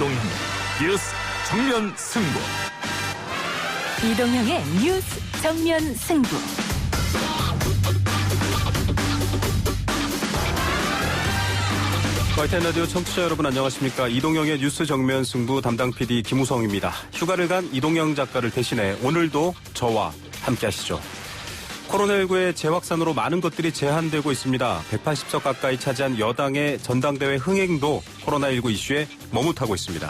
이동형 뉴스 정면 승부. 이동형의 뉴스 정면 승부. YTN 라디오 청취자 여러분 안녕하십니까. 이동형의 뉴스 정면 승부 담당 PD 김우성입니다. 휴가를 간 이동형 작가를 대신해 오늘도 저와 함께 하시죠. 코로나19의 재확산으로 많은 것들이 제한되고 있습니다. 180석 가까이 차지한 여당의 전당대회 흥행도 코로나19 이슈에 머뭇하고 있습니다.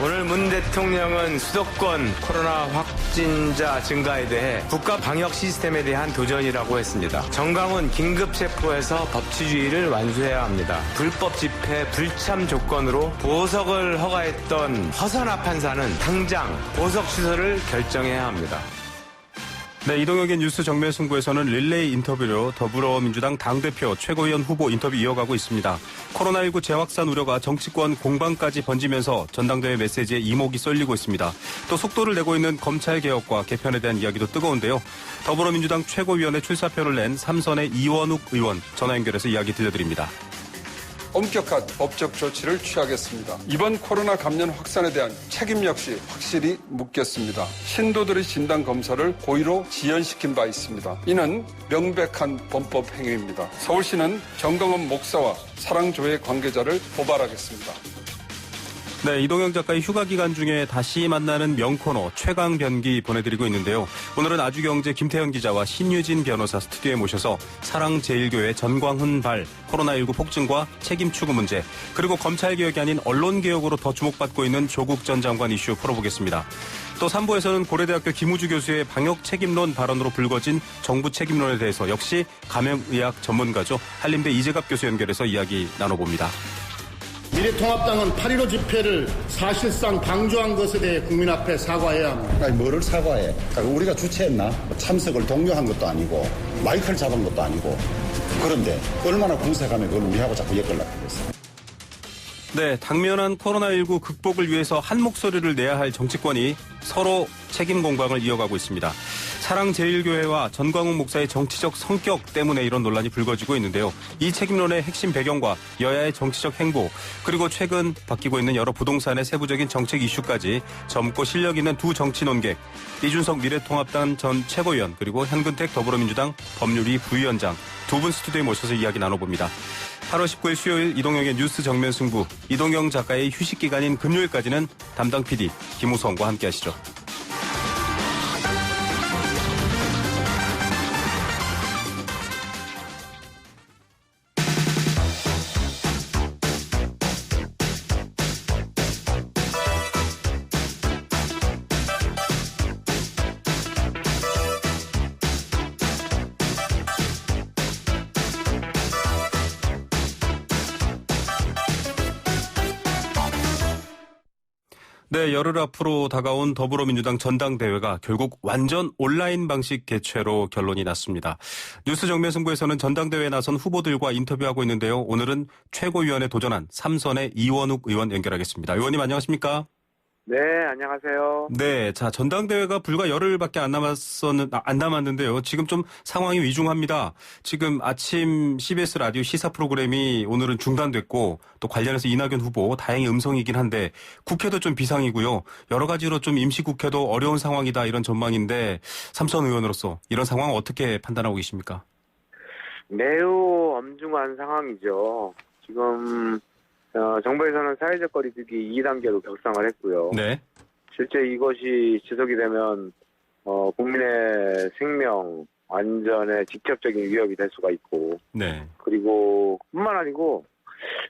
오늘 문 대통령은 수도권 코로나 확진자 증가에 대해 국가 방역 시스템에 대한 도전이라고 했습니다. 정강훈 긴급 체포해서 법치주의를 완수해야 합니다. 불법 집회 불참 조건으로 보석을 허가했던 허선아 판사는 당장 보석 취소를 결정해야 합니다. 네, 이동혁의 뉴스 정면 승부에서는 릴레이 인터뷰로 더불어민주당 당대표 최고위원 후보 인터뷰 이어가고 있습니다. 코로나19 재확산 우려가 정치권 공방까지 번지면서 전당대회 메시지에 이목이 쏠리고 있습니다. 또 속도를 내고 있는 검찰개혁과 개편에 대한 이야기도 뜨거운데요. 더불어민주당 최고위원회 출사표를 낸 삼선의 이원욱 의원 전화 연결해서 이야기 들려드립니다. 엄격한 법적 조치를 취하겠습니다. 이번 코로나 감염 확산에 대한 책임 역시 확실히 묻겠습니다. 신도들의 진단검사를 고의로 지연시킨 바 있습니다. 이는 명백한 범법 행위입니다. 서울시는 정강훈 목사와 사랑교회 관계자를 고발하겠습니다. 네, 이동형 작가의 휴가 기간 중에 다시 만나는 명코너 최강변기 보내드리고 있는데요. 오늘은 아주경제 김태현 기자와 신유진 변호사 스튜디오에 모셔서 사랑제일교회 전광훈 발 코로나19 폭증과 책임 추구 문제, 그리고 검찰개혁이 아닌 언론개혁으로 더 주목받고 있는 조국 전 장관 이슈 풀어보겠습니다. 또 3부에서는 고려대학교 김우주 교수의 방역 책임론 발언으로 불거진 정부 책임론에 대해서 역시 감염의학 전문가죠. 한림대 이재갑 교수 연결해서 이야기 나눠봅니다. 미래통합당은 8.15 집회를 사실상 방조한 것에 대해 국민 앞에 사과해야 합니다. 아니, 뭐를 사과해? 그러니까 우리가 주최했나? 참석을 독려한 것도 아니고 마이크를 잡은 것도 아니고. 그런데 얼마나 공세감에 그걸 우리하고 자꾸 엮으려고 그랬어요. 네, 당면한 코로나19 극복을 위해서 한 목소리를 내야 할 정치권이 서로 책임 공방을 이어가고 있습니다. 사랑제일교회와 전광훈 목사의 정치적 성격 때문에 이런 논란이 불거지고 있는데요. 이 책임론의 핵심 배경과 여야의 정치적 행보, 그리고 최근 바뀌고 있는 여러 부동산의 세부적인 정책 이슈까지 젊고 실력 있는 두 정치 논객, 이준석 미래통합당 전 최고위원, 그리고 현근택 더불어민주당 법률위 부위원장 두 분 스튜디오에 모셔서 이야기 나눠봅니다. 8월 19일 수요일 이동형의 뉴스 정면 승부, 이동형 작가의 휴식 기간인 금요일까지는 담당 PD 김우성과 함께 하시죠. 네, 열흘 앞으로 다가온 더불어민주당 전당대회가 결국 완전 온라인 방식 개최로 결론이 났습니다. 뉴스 정면 승부에서는 전당대회에 나선 후보들과 인터뷰하고 있는데요. 오늘은 최고위원에 도전한 삼선의 이원욱 의원 연결하겠습니다. 의원님 안녕하십니까? 네, 안녕하세요. 네, 자, 전당대회가 불과 열흘밖에 안 남았는데요. 지금 좀 상황이 위중합니다. 지금 아침 CBS 라디오 시사 프로그램이 오늘은 중단됐고, 또 관련해서 이낙연 후보 다행히 음성이긴 한데, 국회도 좀 비상이고요. 여러 가지로 좀 임시국회도 어려운 상황이다 이런 전망인데, 삼선 의원으로서 이런 상황 어떻게 판단하고 계십니까? 매우 엄중한 상황이죠. 지금 정부에서는 사회적 거리두기 2단계로 격상을 했고요. 네. 실제 이것이 지속이 되면 국민의 생명, 안전에 직접적인 위협이 될 수가 있고, 네. 그리고 뿐만 아니고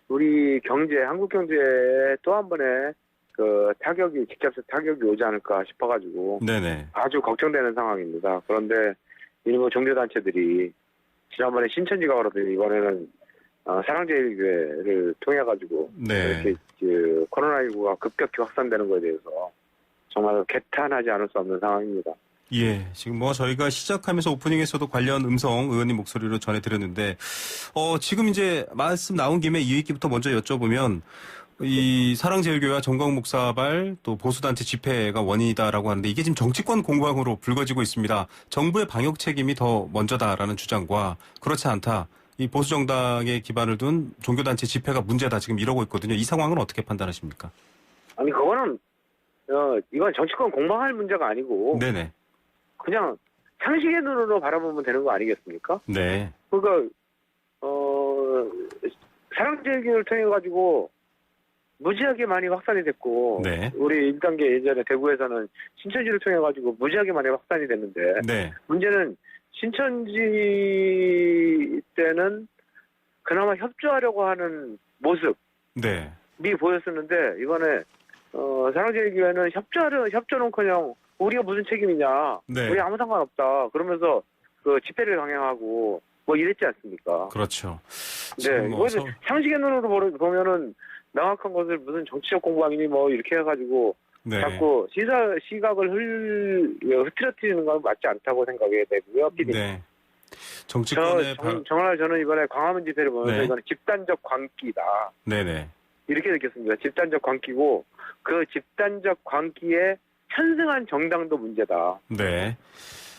우리 경제, 한국 경제에 또 한 번의 직접적 타격이 오지 않을까 싶어가지고 네네. 아주 걱정되는 상황입니다. 그런데 일부 종교단체들이 지난번에 신천지가 그러더니 이번에는 사랑제일교회를 통해가지고 네. 이렇게 코로나19가 급격히 확산되는 것에 대해서 정말 개탄하지 않을 수 없는 상황입니다. 예, 지금 저희가 시작하면서 오프닝에서도 관련 음성 의원님 목소리로 전해드렸는데, 지금 이제 말씀 나온 김에 이 얘기부터 먼저 여쭤보면, 이 사랑제일교회와 정광훈 목사발 또 보수단체 집회가 원인이다라고 하는데 이게 지금 정치권 공방으로 불거지고 있습니다. 정부의 방역 책임이 더 먼저다라는 주장과 그렇지 않다. 이 보수 정당에 기반을 둔 종교단체 집회가 문제다 지금 이러고 있거든요. 이 상황은 어떻게 판단하십니까? 아니 그거는 이건 정치권 공방할 문제가 아니고 네네. 그냥 상식의 눈으로 바라보면 되는 거 아니겠습니까? 네. 그러니까 사랑제일교회를 통해 가지고 무지하게 많이 확산이 됐고 네. 우리 1단계 예전에 대구에서는 신천지를 통해 가지고 무지하게 많이 확산이 됐는데 네. 문제는 신천지 때는 그나마 협조하려고 하는 모습이 네. 보였었는데 이번에 사랑제일교회는 협조는커녕 우리가 무슨 책임이냐, 네. 우리 아무 상관없다 그러면서 그 집회를 강행하고 뭐 이랬지 않습니까? 그렇죠. 네, 이것은 상식의 눈으로 보면은 명확한 것을 무슨 정치적 공방이니 뭐 이렇게 해가지고 네. 자꾸 시각을 흐트러뜨리는 건 맞지 않다고 생각이 되고요, PD. 네. 정치권의 정말 저는 이번에 광화문 집회를 보면서 네. 이거는 집단적 광기다. 네네. 이렇게 느꼈습니다. 집단적 광기고 그 집단적 광기에 편승한 정당도 문제다. 네.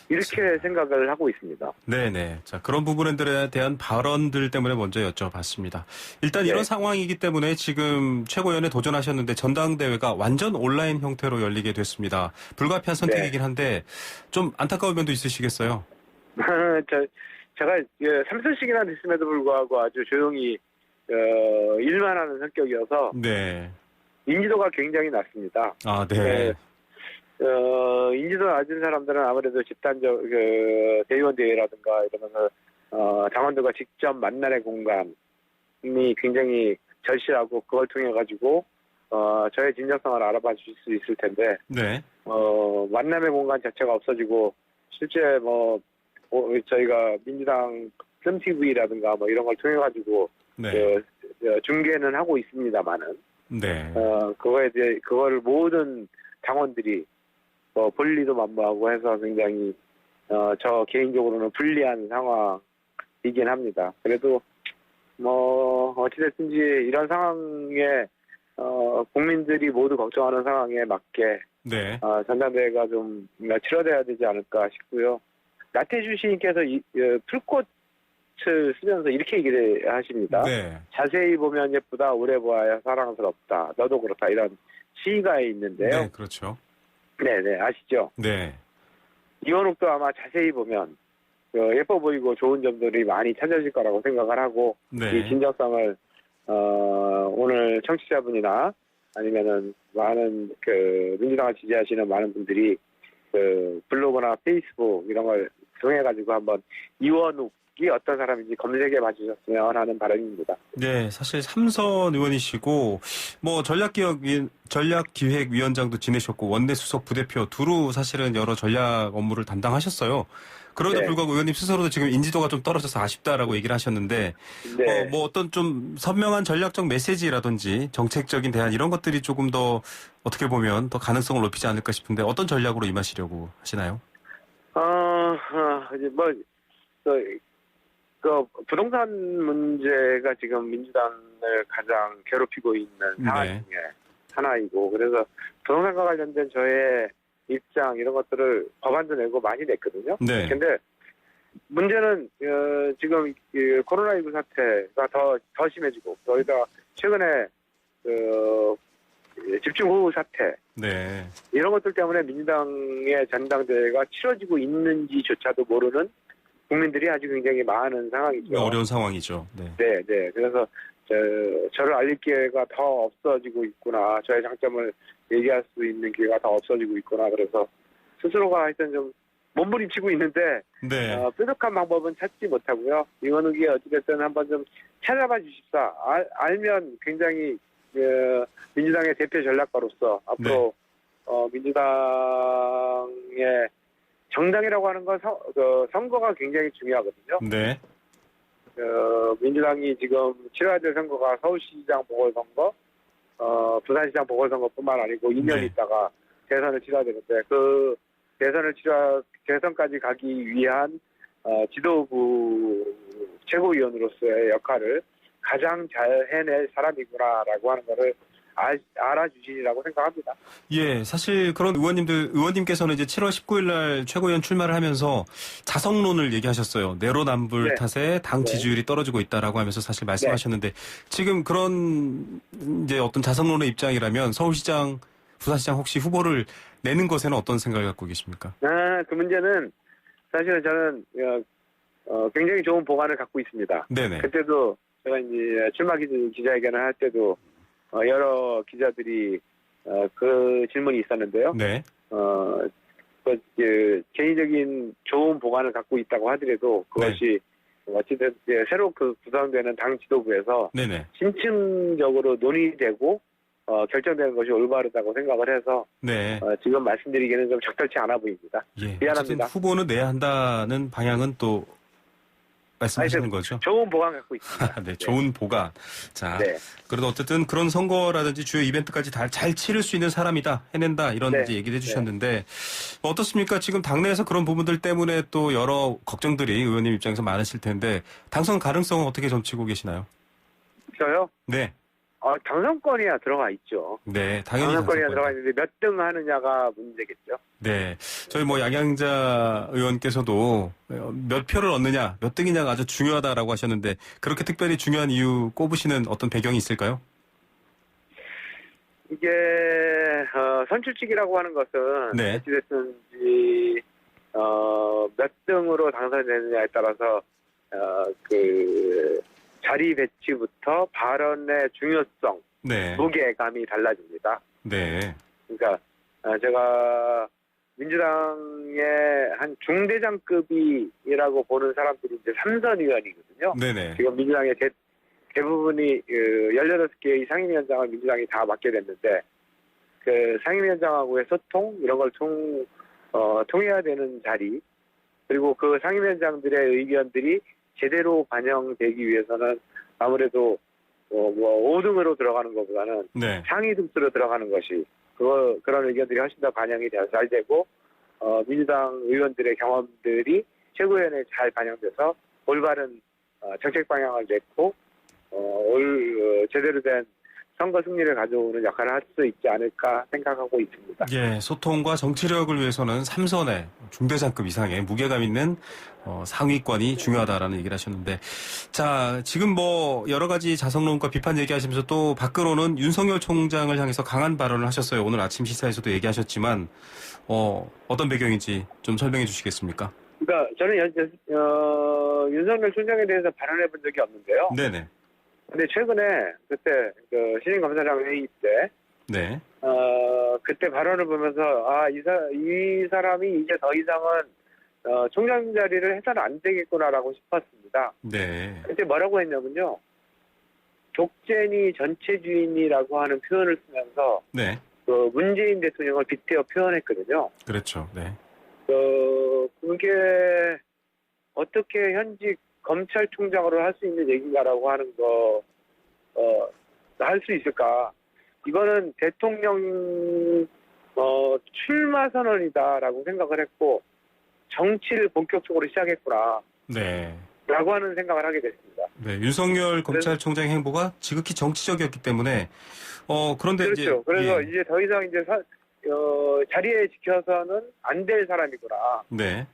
이렇게 생각을 하고 있습니다. 네네. 자, 그런 부분들에 대한 발언들 때문에 먼저 여쭤봤습니다. 일단 이런 네. 상황이기 때문에 지금 최고위원에 도전하셨는데 전당대회가 완전 온라인 형태로 열리게 됐습니다. 불가피한 선택이긴 한데 좀 안타까운 면도 있으시겠어요? 제가 3선씩이나 됐음에도 불구하고 아주 조용히 일만 하는 성격이어서 네. 인지도가 굉장히 낮습니다. 아, 네. 인지도 낮은 사람들은 아무래도 집단적 대의원 대회라든가 이러면서 당원들과 직접 만남의 공간이 굉장히 절실하고 그걸 통해 가지고 저의 진정성을 알아봐 줄 수 있을 텐데 네. 만남의 공간 자체가 없어지고 실제 저희가 민주당 씀TV라든가 뭐 이런 걸 통해 가지고 네. 중계는 하고 있습니다만은 네. 그거를 모든 당원들이 볼 리도 만무하고 해서 굉장히 저 개인적으로는 불리한 상황이긴 합니다. 그래도 어찌됐든지 이런 상황에 국민들이 모두 걱정하는 상황에 맞게 네. 전당대회가 좀 치러져야 되지 않을까 싶고요. 나태주 시인께서 풀꽃을 쓰면서 이렇게 얘기를 하십니다. 네. 자세히 보면 예쁘다, 오래 보아야 사랑스럽다, 너도 그렇다 이런 시가 있는데요. 네, 그렇죠. 네네, 아시죠? 네. 이원욱도 아마 자세히 보면 예뻐 보이고 좋은 점들이 많이 찾아질 거라고 생각을 하고 네. 이 진정성을 오늘 청취자분이나 아니면은 많은 민주당을 지지하시는 많은 분들이 블로그나 페이스북 이런 걸 통해 가지고 한번 이원욱이 어떤 사람인지 검색해 봐주셨으면 하는 바람입니다. 네, 사실 삼선 의원이시고 전략기획위원장도 지내셨고 원내 수석 부대표 두루 사실은 여러 전략 업무를 담당하셨어요. 그럼에도 네. 불구하고 의원님 스스로도 지금 인지도가 좀 떨어져서 아쉽다라고 얘기를 하셨는데 네. 어떤 좀 선명한 전략적 메시지라든지 정책적인 대안 이런 것들이 조금 더 어떻게 보면 더 가능성을 높이지 않을까 싶은데 어떤 전략으로 임하시려고 하시나요? 부동산 문제가 지금 민주당을 가장 괴롭히고 있는 상황 네. 중에 하나이고, 그래서 부동산과 관련된 저의 입장 이런 것들을 법안도 내고 많이 냈거든요. 네. 근데 문제는 지금 코로나19 사태가 더 심해지고 저희가 최근에 집중호우 사태 네. 이런 것들 때문에 민주당의 전당대회가 치러지고 있는지조차도 모르는 국민들이 아주 굉장히 많은 상황이죠. 어려운 상황이죠. 네. 네. 그래서 저를 알릴 기회가 더 없어지고 있구나. 저의 장점을 얘기할 수 있는 기회가 더 없어지고 있구나. 그래서 스스로가 하여튼 좀 몸부림치고 있는데 네. 뾰족한 방법은 찾지 못하고요. 이원욱이 어찌됐든 한번 좀 찾아봐 주십사. 알면 굉장히 민주당의 대표 전략가로서 앞으로 민주당의 정당이라고 하는 건 선거가 굉장히 중요하거든요. 네. 민주당이 지금 치러야 될 선거가 서울시장 보궐선거, 부산시장 보궐선거뿐만 아니고 2년 네. 있다가 대선을 치러야 되는데 그 대선까지 가기 위한 지도부 최고위원으로서의 역할을 가장 잘 해낼 사람이구나라고 하는 거를 알아주시리라고 생각합니다. 예, 사실 그런 의원님께서는 이제 7월 19일 날 최고위원 출마를 하면서 자성론을 얘기하셨어요. 내로남불 네. 탓에 당 지지율이 떨어지고 있다라고 하면서 사실 말씀하셨는데 지금 그런 이제 어떤 자성론의 입장이라면 서울시장, 부산시장 혹시 후보를 내는 것에는 어떤 생각을 갖고 계십니까? 그 문제는 사실은 저는 굉장히 좋은 보관을 갖고 있습니다. 네네. 그때도 제가 이제 출마 기자회견을 할 때도 여러 기자들이 그 질문이 있었는데요. 네. 개인적인 좋은 보관을 갖고 있다고 하더라도 그것이 어찌든 새로 구성되는 당 지도부에서 네네. 심층적으로 논의되고 결정되는 것이 올바르다고 생각을 해서 네. 지금 말씀드리기는 좀 적절치 않아 보입니다. 예. 미안합니다. 어쨌든 후보는 내야 한다는 방향은 또 말씀하시는 거죠? 좋은 보관 갖고 있습니다. 네, 좋은 보관. 자, 네. 그래도 어쨌든 그런 선거라든지 주요 이벤트까지 다 잘 치를 수 있는 사람이다, 해낸다, 이런 네. 이제 얘기를 해주셨는데, 어떻습니까? 지금 당내에서 그런 부분들 때문에 또 여러 걱정들이 의원님 입장에서 많으실 텐데, 당선 가능성은 어떻게 점치고 계시나요? 저요? 네. 당선권이야 들어가 있죠. 네, 당연히 당선권이야 들어가 당선권. 있는데 몇 등 하느냐가 문제겠죠. 네. 저희 양양자 의원께서도 몇 표를 얻느냐, 몇 등이냐가 아주 중요하다라고 하셨는데, 그렇게 특별히 중요한 이유 꼽으시는 어떤 배경이 있을까요? 이게 선출직이라고 하는 것은 네. 어찌됐든 몇 등으로 당선되느냐에 따라서 자리 배치부터 발언의 중요성, 네. 무게감이 달라집니다. 네. 그러니까 제가 민주당의 한 중대장급이라고 보는 사람들이 이제 3선 의원이거든요. 네네. 지금 민주당의 대부분이 18개의 상임위원장을 민주당이 다 맡게 됐는데 그 상임위원장하고의 소통 이런 걸 통해야 되는 자리 그리고 그 상임위원장들의 의견들이 제대로 반영되기 위해서는 아무래도 5등으로 들어가는 것보다는 네. 상위 등수로 들어가는 것이 그런 의견들이 훨씬 더 반영이 잘 되고 민주당 의원들의 경험들이 최고위원회에 잘 반영돼서 올바른 정책 방향을 냈고 제대로 된 선거 승리를 가져오는 역할을 할 수 있지 않을까 생각하고 있습니다. 예, 소통과 정치력을 위해서는 3선의 중대장급 이상의 무게감 있는 상위권이 중요하다라는 얘기를 하셨는데, 자, 지금 여러 가지 자성론과 비판 얘기하시면서 또 밖으로는 윤석열 총장을 향해서 강한 발언을 하셨어요. 오늘 아침 시사에서도 얘기하셨지만 어떤 배경인지 좀 설명해 주시겠습니까? 그러니까 저는 윤석열 총장에 대해서 발언해 본 적이 없는데요. 네네. 근데 최근에 그때 신임검사장 회의 때 네. 그때 발언을 보면서 이 사람이 이제 더 이상은 총장 자리를 해서는 안 되겠구나라고 싶었습니다. 네. 그때 뭐라고 했냐면요. 독재니 전체주의니라고 하는 표현을 쓰면서 네. 문재인 대통령을 빗대어 표현했거든요. 그렇죠. 네. 그게 어떻게 현직 검찰총장으로 할 수 있는 얘기가라고 하는 할 수 있을까? 이거는 대통령 출마 선언이다라고 생각을 했고 정치를 본격적으로 시작했구나. 네. 라고 하는 생각을 하게 됐습니다. 네. 윤석열 검찰총장의 행보가 지극히 정치적이었기 때문에 그런데 그렇죠. 그래서 이제 더 이상 자리에 지켜서는 안 될 사람이구나. 네.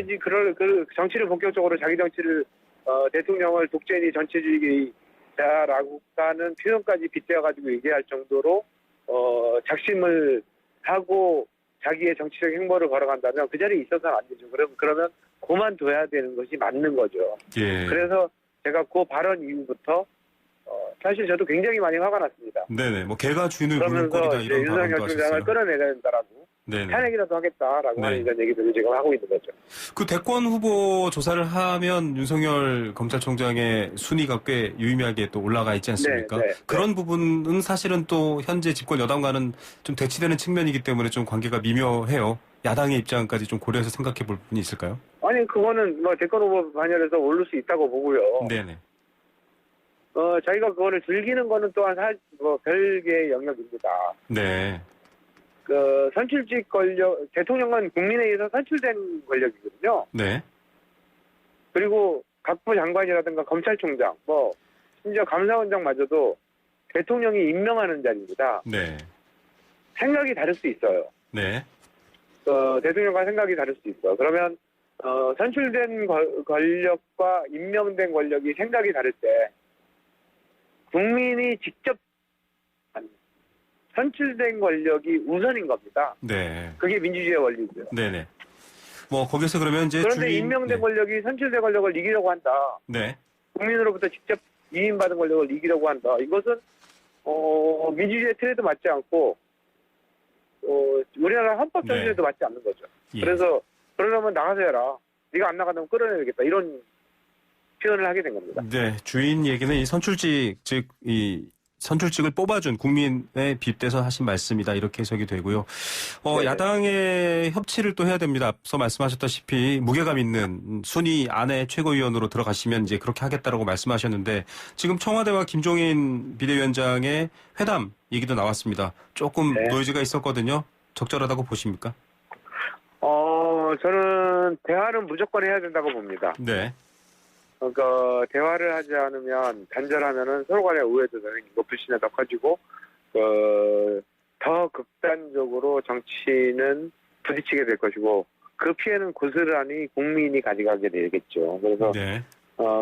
이제 정치를 본격적으로 자기 정치를 대통령을 독재니 전체주의자라고 하는 표현까지 빗대어가지고 얘기할 정도로 작심을 하고 자기의 정치적 행보를 걸어간다면 그 자리에 있어서는 안 되죠. 그러면 그만둬야 되는 것이 맞는 거죠. 예. 그래서 제가 그 발언 이후부터 사실 저도 굉장히 많이 화가 났습니다. 네네. 개가 주인을 무는 그러면서 꼴이다 이런 윤석열 발언도 총장을 하셨어요. 끌어내야 된다라고 네네. 탄핵이라도 하겠다라고 네. 하는 이런 얘기들을 지금 하고 있는 거죠. 그 대권 후보 조사를 하면 윤석열 검찰총장의 순위가 꽤 유의미하게 또 올라가 있지 않습니까? 네. 그런 부분은 사실은 또 현재 집권 여당과는 좀 대치되는 측면이기 때문에 좀 관계가 미묘해요. 야당의 입장까지 좀 고려해서 생각해 볼 부분이 있을까요? 아니 그거는 대권 후보 반열에서 오를 수 있다고 보고요. 네네. 자기가 그거를 즐기는 거는 또한 별개의 영역입니다. 네. 선출직 대통령은 국민에 의해서 선출된 권력이거든요. 네. 그리고 각부 장관이라든가 검찰총장, 심지어 감사원장마저도 대통령이 임명하는 자리입니다. 네. 생각이 다를 수 있어요. 네. 대통령과 생각이 다를 수 있어. 그러면 선출된 권력과 임명된 권력이 생각이 다를 때 국민이 직접 선출된 권력이 우선인 겁니다. 네. 그게 민주주의의 원리고요. 네네. 뭐 거기서 그러면 이제 그런데 임명된 권력이 선출된 권력을 이기려고 한다. 네. 국민으로부터 직접 위임받은 권력을 이기려고 한다. 이것은 민주주의의 틀에도 맞지 않고 우리나라 헌법 정신에도 맞지 않는 거죠. 예. 그래서 그러려면 나가서 해라. 네가 안 나가면 끌어내야겠다. 이런 표현을 하게 된 겁니다. 네. 주인 얘기는 이 선출직, 즉 이 선출직을 뽑아준 국민에 빗대서 하신 말씀이다. 이렇게 해석이 되고요. 네. 야당의 협치를 또 해야 됩니다. 앞서 말씀하셨다시피 무게감 있는 순위 안에 최고위원으로 들어가시면 이제 그렇게 하겠다라고 말씀하셨는데 지금 청와대와 김종인 비대위원장의 회담 얘기도 나왔습니다. 조금 네. 노이즈가 있었거든요. 적절하다고 보십니까? 저는 대화는 무조건 해야 된다고 봅니다. 네. 그러니까 대화를 하지 않으면 단절하면은 서로 간의 오해도 생기고 불신이 더 커지고 더 극단적으로 정치는 부딪히게 될 것이고 그 피해는 고스란히 국민이 가져가게 되겠죠. 그래서 네.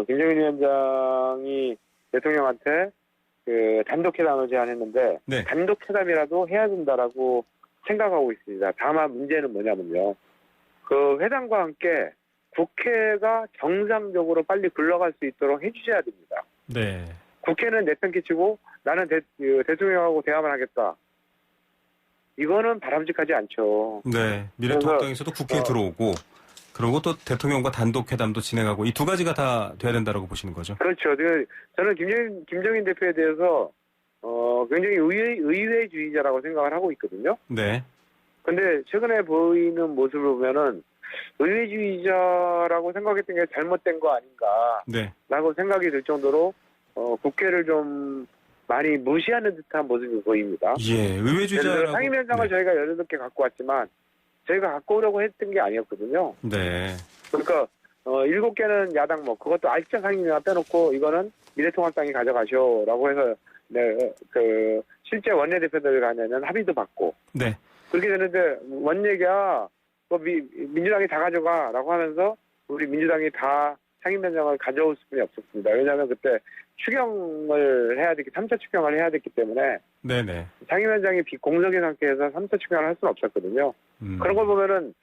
김정인 위원장이 대통령한테 그 단독 회담을 제안했는데 네. 단독 회담이라도 해야 된다라고 생각하고 있습니다. 다만 문제는 뭐냐면요. 그 회담과 함께 국회가 정상적으로 빨리 굴러갈 수 있도록 해주셔야 됩니다. 네. 국회는 내 편 끼치고 나는 대통령하고 대화만 하겠다. 이거는 바람직하지 않죠. 네. 미래통합당에서도 국회에 들어오고 그리고 또 대통령과 단독 회담도 진행하고 이 두 가지가 다 돼야 된다라고 보시는 거죠. 그렇죠. 저는 김정인 대표에 대해서 굉장히 의회주의자라고 생각을 하고 있거든요. 네. 근데 최근에 보이는 모습을 보면은 의회주의자라고 생각했던 게 잘못된 거 아닌가 네. 라고 생각이 들 정도로 국회를 좀 많이 무시하는 듯한 모습이 보입니다. 예, 의회주의자라고. 상임위원장을 저희가 18개 갖고 왔지만 저희가 갖고 오려고 했던 게 아니었거든요. 네. 그러니까 7개는 야당 그것도 알짜 상임위원 빼놓고 이거는 미래통합당이 가져가셔라고 해서 실제 원내대표들 간에는 합의도 받고 네. 그렇게 되는데 뭔 얘기야 민주당이 다 가져가라고 하면서 우리 민주당이 다 상임위원장을 가져올 수뿐이 없었습니다. 왜냐하면 그때 추경을 해야 됐기 3차 추경을 해야 됐기 때문에 네네. 상임위원장이 비공석인 상태에서 3차 추경을 할 수는 없었거든요. 그런 걸 보면은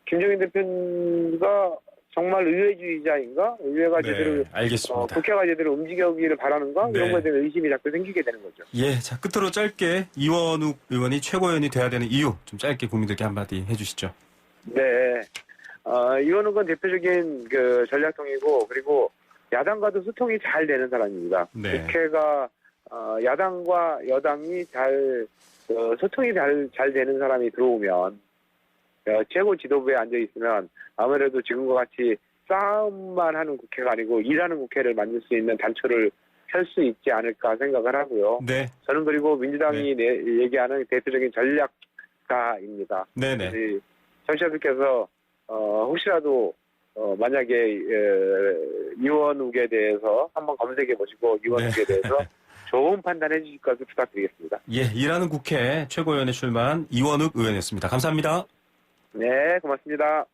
김정인 대표가 정말 의회주의자인가? 의회가 제대로 알겠습니다. 국회가 제대로 움직여기를 바라는가? 네. 이런 거에 대한 의심이 자꾸 생기게 되는 거죠. 예, 자 끝으로 짧게 이원욱 의원이 최고위원이 돼야 되는 이유 좀 짧게 국민들께 한마디 해주시죠. 네, 이원욱은 대표적인 그 전략통이고 그리고 야당과도 소통이 잘 되는 사람입니다. 네. 국회가 야당과 여당이 소통이 잘 되는 사람이 들어오면 최고 지도부에 앉아 있으면 아무래도 지금과 같이 싸움만 하는 국회가 아니고 일하는 국회를 만들 수 있는 단초를 펼 수 있지 않을까 생각을 하고요. 네. 저는 그리고 민주당이 얘기하는 대표적인 전략가입니다. 네네. 청취자들께서 혹시라도 만약에 이원욱에 대해서 한번 검색해 보시고 이원욱에 대해서 좋은 판단해 주실 것을 부탁드리겠습니다. 예, 일하는 국회 최고위원에 출마한 이원욱 의원이었습니다. 감사합니다. 네, 고맙습니다.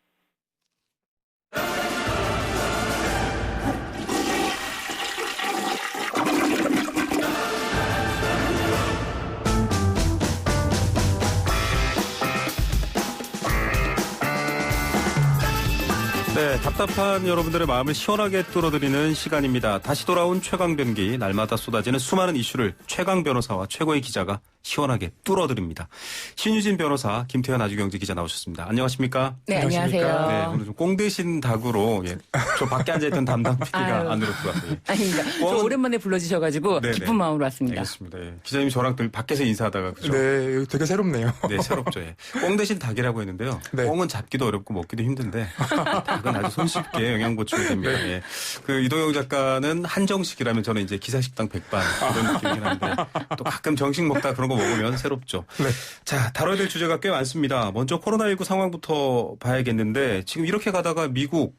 네, 답답한 여러분들의 마음을 시원하게 뚫어드리는 시간입니다. 다시 돌아온 최강변기, 날마다 쏟아지는 수많은 이슈를 최강 변호사와 최고의 기자가 시원하게 뚫어드립니다. 신유진 변호사, 김태현 아주경제 기자 나오셨습니다. 안녕하십니까? 네, 안녕하세요. 네, 오늘 좀 꽁드신 닭으로 저 밖에 앉아있던 담당 PD가 안으로 들어왔어요. 아닙니다. 저 오랜만에 불러주셔가지고 네네. 기쁜 마음으로 왔습니다. 알겠습니다. 예. 기자님이 저랑 늘 밖에서 인사하다가 그죠? 네, 되게 새롭네요. 네, 새롭죠. 예. 꽁 대신 닭이라고 했는데요. 네. 꽁은 잡기도 어렵고 먹기도 힘든데 닭은 아주 손쉽게 영양 보충이 됩니다. 네. 예. 그 이동영 작가는 한정식이라면 저는 이제 기사식당 백반 그런 느낌이긴 한데 또 가끔 정식 먹다 그런 거 먹으면 새롭죠. 네. 자, 다뤄야 될 주제가 꽤 많습니다. 먼저 코로나19 상황부터 봐야겠는데 지금 이렇게 가다가 미국,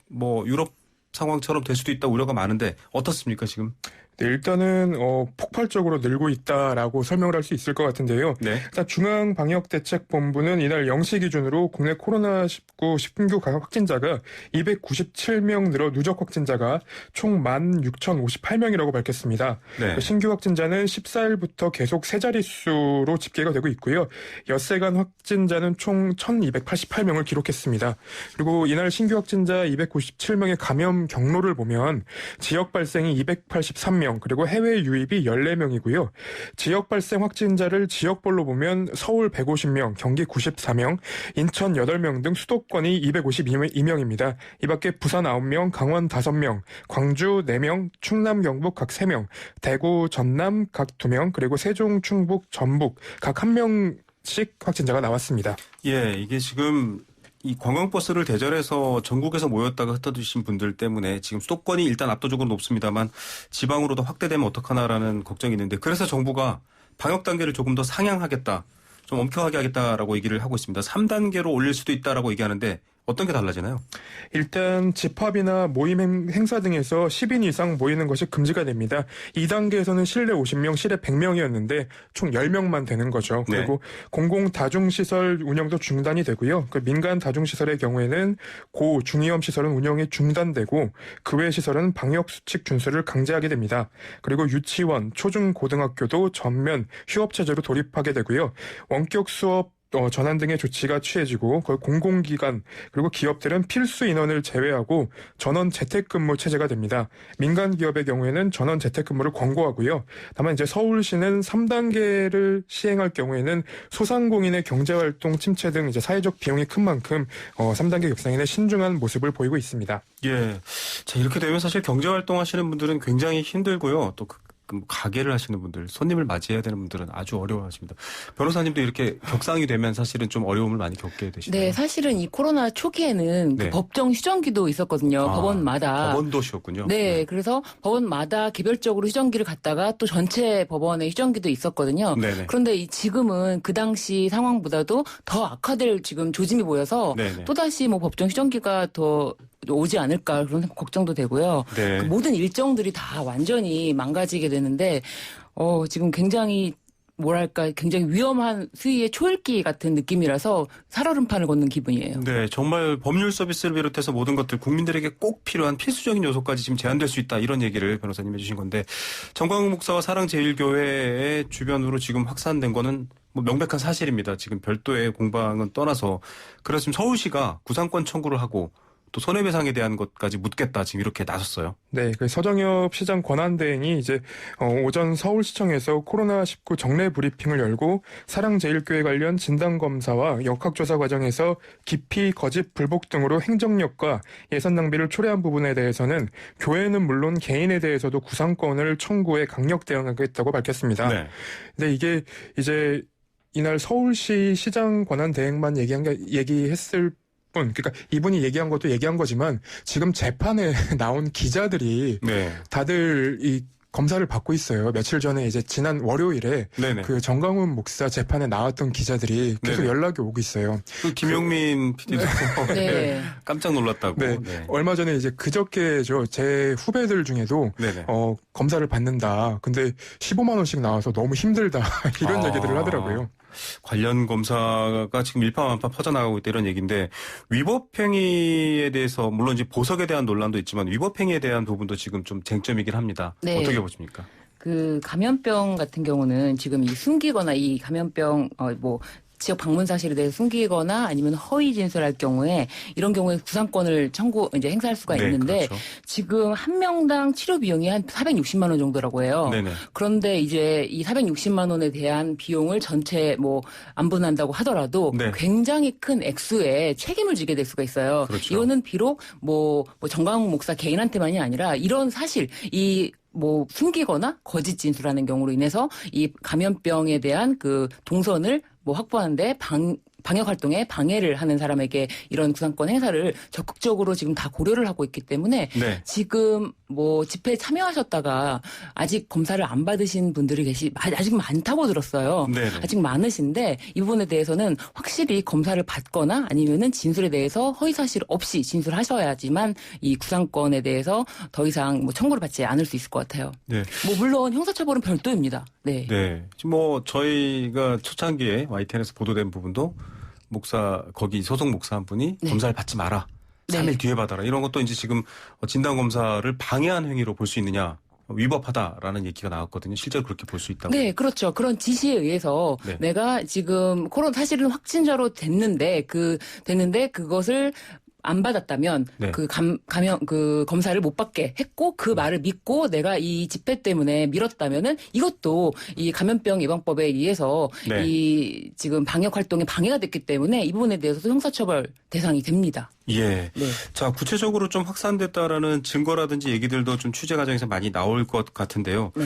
유럽 상황처럼 될 수도 있다 우려가 많은데 어떻습니까 지금? 네, 일단은 폭발적으로 늘고 있다라고 설명을 할 수 있을 것 같은데요. 네. 일단 중앙방역대책본부는 이날 0시 기준으로 국내 코로나19 신규 확진자가 297명 늘어 누적 확진자가 총 16,058명이라고 밝혔습니다. 네. 신규 확진자는 14일부터 계속 세 자릿수로 집계가 되고 있고요. 엿새간 확진자는 총 1,288명을 기록했습니다. 그리고 이날 신규 확진자 297명의 감염 경로를 보면 지역 발생이 283명, 그리고 해외 유입이 14명이고요. 지역 발생 확진자를 지역별로 보면 서울 150명, 경기 94명, 인천 8명 등 수도권이 252명입니다. 이 밖에 부산 9명, 강원 5명, 광주 4명, 충남, 경북 각 3명, 대구, 전남 각 2명, 그리고 세종, 충북, 전북 각 1명씩 확진자가 나왔습니다. 예, 이게 지금 이 관광버스를 대절해서 전국에서 모였다가 흩어지신 분들 때문에 지금 수도권이 일단 압도적으로 높습니다만 지방으로도 확대되면 어떡하나라는 걱정이 있는데, 그래서 정부가 방역 단계를 조금 더 상향하겠다, 좀 엄격하게 하겠다라고 얘기를 하고 있습니다. 3단계로 올릴 수도 있다라고 얘기하는데 어떤 게 달라지나요? 일단 집합이나 모임 행사 등에서 10인 이상 모이는 것이 금지가 됩니다. 2단계에서는 실내 50명, 실외 100명이었는데 총 10명만 되는 거죠. 네. 그리고 공공 다중시설 운영도 중단이 되고요. 그 민간 다중시설의 경우에는 고, 중위험 시설은 운영이 중단되고 그 외 시설은 방역수칙 준수를 강제하게 됩니다. 그리고 유치원, 초중, 고등학교도 전면 휴업체제로 돌입하게 되고요. 원격 수업 전환 등의 조치가 취해지고 공공기관 그리고 기업들은 필수 인원을 제외하고 전원 재택근무 체제가 됩니다. 민간 기업의 경우에는 전원 재택근무를 권고하고요. 다만 이제 서울시는 3단계를 시행할 경우에는 소상공인의 경제활동 침체 등 이제 사회적 비용이 큰 만큼 3단계 격상에 신중한 모습을 보이고 있습니다. 예. 자, 이렇게 되면 사실 경제활동 하시는 분들은 굉장히 힘들고요. 또 가게를 하시는 분들, 손님을 맞이해야 되는 분들은 아주 어려워하십니다. 변호사님도 이렇게 격상이 되면 사실은 좀 어려움을 많이 겪게 되시나요? 네, 사실은 이 코로나 초기에는 네. 그 법정 휴정기도 있었거든요. 법원마다. 법원도 쉬었군요. 네, 그래서 법원마다 개별적으로 휴정기를 갔다가 또 전체 법원의 휴정기도 있었거든요. 네네. 그런데 지금은 그 당시 상황보다도 더 악화될 지금 조짐이 보여서 네네. 또다시 뭐 법정 휴정기가 더 오지 않을까 그런 걱정도 되고요. 네. 그 모든 일정들이 다 완전히 망가지게 되는데 지금 굉장히 뭐랄까 굉장히 위험한 수위의 초읽기 같은 느낌이라서 살얼음판을 걷는 기분이에요. 네, 정말 법률 서비스를 비롯해서 모든 것들 국민들에게 꼭 필요한 필수적인 요소까지 지금 제한될 수 있다, 이런 얘기를 변호사님 해주신 건데, 정광훈 목사와 사랑제일교회의 주변으로 지금 확산된 거는 뭐 명백한 사실입니다. 지금 별도의 공방은 떠나서, 그래서 지금 서울시가 구상권 청구를 하고 또 손해배상에 대한 것까지 묻겠다, 지금 이렇게 나섰어요. 네, 그 서정엽 시장 권한대행이 이제 오전 서울시청에서 코로나19 정례 브리핑을 열고 사랑제일교회 관련 진단검사와 역학조사 과정에서 기피, 거짓, 불복 등으로 행정력과 예산 낭비를 초래한 부분에 대해서는 교회는 물론 개인에 대해서도 구상권을 청구해 강력 대응하겠다고 밝혔습니다. 네. 근데 이게 이제 이날 서울시 시장 권한대행만 얘기했을 그러니까 이분이 얘기한 것도 얘기한 거지만 지금 재판에 나온 기자들이 네. 다들 이 검사를 받고 있어요. 며칠 전에 이제 지난 월요일에 네네. 그 정광훈 목사 재판에 나왔던 기자들이 계속 네네. 연락이 오고 있어요. 그 김용민 PD도 네. 깜짝 놀랐다고. 네. 네. 얼마 전에 이제 그저께죠. 제 후배들 중에도 네네. 검사를 받는다. 근데 15만 원씩 나와서 너무 힘들다. 이런 얘기들을 하더라고요. 관련 검사가 지금 일파만파 퍼져나가고 있다, 이런 얘기인데, 위법행위에 대해서 물론 이제 보석에 대한 논란도 있지만 위법행위에 대한 부분도 지금 좀 쟁점이긴 합니다. 네. 어떻게 보십니까? 그 감염병 같은 경우는 지금 이 숨기거나 이 감염병 지역 방문 사실에 대해서 숨기거나 아니면 허위 진술할 경우에 이런 경우에 구상권을 이제 행사할 수가 네, 있는데 그렇죠. 지금 한 명당 치료 비용이 한 460만 원 정도라고 해요. 네네. 그런데 이제 이 460만 원에 대한 비용을 전체 안분한다고 하더라도 네. 굉장히 큰 액수의 책임을 지게 될 수가 있어요. 그렇죠. 이거는 비록 정광훈 목사 개인한테만이 아니라 이런 사실 숨기거나 거짓 진술하는 경우로 인해서 이 감염병에 대한 그 동선을 확보하는데 방역 활동에 방해를 하는 사람에게 이런 구상권 행사를 적극적으로 지금 다 고려를 하고 있기 때문에 네. 지금 뭐 집회에 참여하셨다가 아직 검사를 안 받으신 분들이 아직 많다고 들었어요. 네네. 아직 많으신데 이 부분에 대해서는 확실히 검사를 받거나 아니면은 진술에 대해서 허위 사실 없이 진술하셔야지만 이 구상권에 대해서 더 이상 뭐 청구를 받지 않을 수 있을 것 같아요. 네. 뭐 물론 형사처벌은 별도입니다. 네. 네. 지금 뭐 저희가 초창기에 YTN에서 보도된 부분도 거기 소속 목사 한 분이 네. 검사를 받지 마라. 3일 뒤에 받아라. 이런 것도 이제 지금 진단검사를 방해한 행위로 볼 수 있느냐. 위법하다라는 얘기가 나왔거든요. 실제로 그렇게 볼 수 있다고. 네, 그렇죠. 그런 지시에 의해서 네. 내가 지금 코로나 사실은 확진자로 됐는데 그것을 안 받았다면 네. 그 검사를 못 받게 했고 그 말을 믿고 내가 이 집회 때문에 미뤘다면은 이것도 이 감염병 예방법에 의해서 네. 이 지금 방역 활동에 방해가 됐기 때문에 이 부분에 대해서도 형사처벌 대상이 됩니다. 예. 네. 자, 구체적으로 좀 확산됐다라는 증거라든지 얘기들도 좀 취재 과정에서 많이 나올 것 같은데요. 네.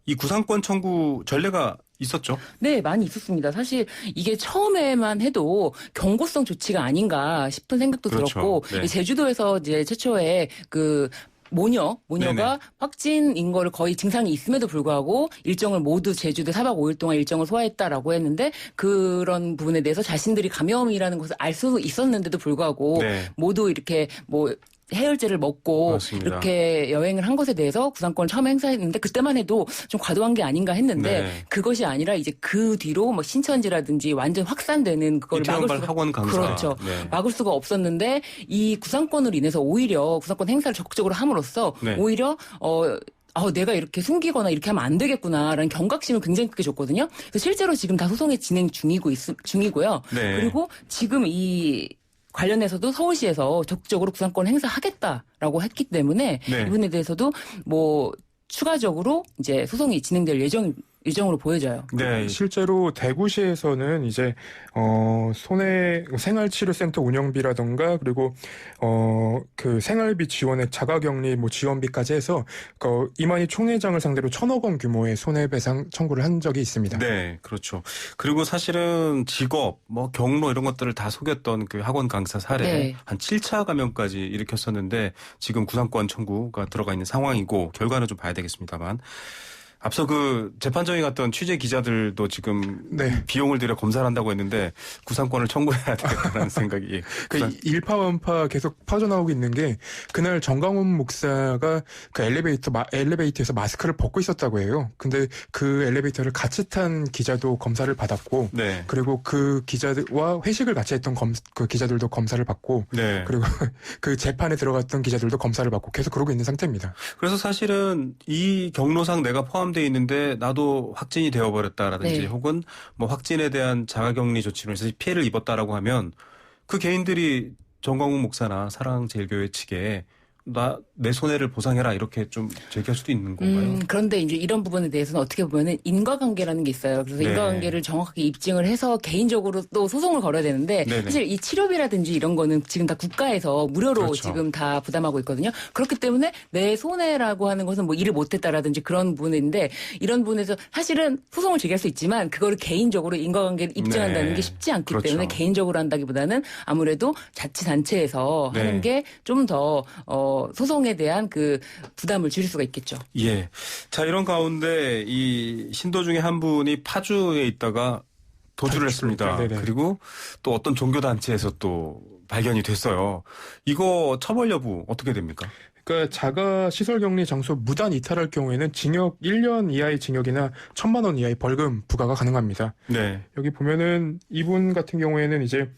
이 구상권 청구 전례가 있었죠? 네, 많이 있었습니다. 사실 이게 처음에만 해도 경고성 조치가 아닌가 싶은 생각도 그렇죠. 들었고 네. 제주도에서 이제 최초에 그 모녀가 네네. 확진인 거를 거의 증상이 있음에도 불구하고 일정을 모두 제주도 4박 5일 동안 일정을 소화했다라고 했는데 그런 부분에 대해서 자신들이 감염이라는 것을 알 수 있었는데도 불구하고 네. 모두 이렇게 뭐 해열제를 먹고 맞습니다. 이렇게 여행을 한 것에 대해서 구상권을 처음 행사했는데 그때만 해도 좀 과도한 게 아닌가 했는데 네. 그것이 아니라 이제 그 뒤로 뭐 신천지라든지 완전 확산되는 그걸 막을 이태원발 수가 학원 강사. 그렇죠. 네. 막을 수가 없었는데 이 구상권으로 인해서 오히려 구상권 행사를 적극적으로 함으로써 네. 오히려 내가 이렇게 숨기거나 이렇게 하면 안 되겠구나라는 경각심을 굉장히 크게 줬거든요. 그래서 실제로 지금 다 소송이 진행 중이고요. 네. 그리고 지금 이 관련해서도 서울시에서 적극적으로 구상권 행사하겠다라고 했기 때문에 네. 이분에 대해서도 뭐 추가적으로 이제 소송이 진행될 예정으로 보여져요. 네. 실제로 대구시에서는 이제 손해 생활치료센터 운영비라던가 그리고 그 생활비 지원액 자가격리 뭐 지원비까지 해서 이만희 총회장을 상대로 1,000억 원 규모의 손해배상 청구를 한 적이 있습니다. 네, 그렇죠. 그리고 사실은 직업, 뭐 경로 이런 것들을 다 속였던 그 학원 강사 사례 네. 한 7차 감염까지 일으켰었는데 지금 구상권 청구가 들어가 있는 상황이고 결과는 좀 봐야 되겠습니다만 앞서 그 재판정에 갔던 취재 기자들도 지금 네. 비용을 들여 검사를 한다고 했는데 구상권을 청구해야 되겠다는 생각이. 그 일파원파 계속 퍼져나오고 있는 게 그날 정강훈 목사가 그 엘리베이터에서 마스크를 벗고 있었다고 해요. 근데 그 엘리베이터를 같이 탄 기자도 검사를 받았고 네. 그리고 그 기자들과 회식을 같이 했던 그 기자들도 검사를 받고 네. 그리고 그 재판에 들어갔던 기자들도 검사를 받고 계속 그러고 있는 상태입니다. 그래서 사실은 이 경로상 내가 포함되어 있는데 나도 확진이 되어버렸다라든지 네. 혹은 뭐 확진에 대한 자가격리 조치로 해서 피해를 입었다라고 하면 그 개인들이 정광훈 목사나 사랑제일교회 측에 내 손해를 보상해라 이렇게 좀 제기할 수도 있는 건가요? 그런데 이제 이런 부분에 대해서는 어떻게 보면은 인과관계라는 게 있어요. 그래서 네. 인과관계를 정확하게 입증을 해서 개인적으로 또 소송을 걸어야 되는데 네네. 사실 이 치료비라든지 이런 거는 지금 다 국가에서 무료로 그렇죠. 지금 다 부담하고 있거든요. 그렇기 때문에 내 손해라고 하는 것은 뭐 일을 못했다라든지 그런 부분인데 이런 부분에서 사실은 소송을 제기할 수 있지만 그거를 개인적으로 인과관계를 입증한다는 네. 게 쉽지 않기 그렇죠. 때문에 개인적으로 한다기보다는 아무래도 자치단체에서 네. 하는 게 좀 더 소송에 대한 그 부담을 줄일 수가 있겠죠. 예. 자, 이런 가운데 이 신도 중에 한 분이 파주에 있다가 도주를 했습니다. 네네. 그리고 또 어떤 종교단체에서 또 발견이 됐어요. 이거 처벌 여부 어떻게 됩니까? 그러니까 자가 시설 격리 장소 무단 이탈할 경우에는 징역 1년 이하의 징역이나 1,000만 원 이하의 벌금 부과가 가능합니다. 네. 여기 보면은 이분 같은 경우에는 이제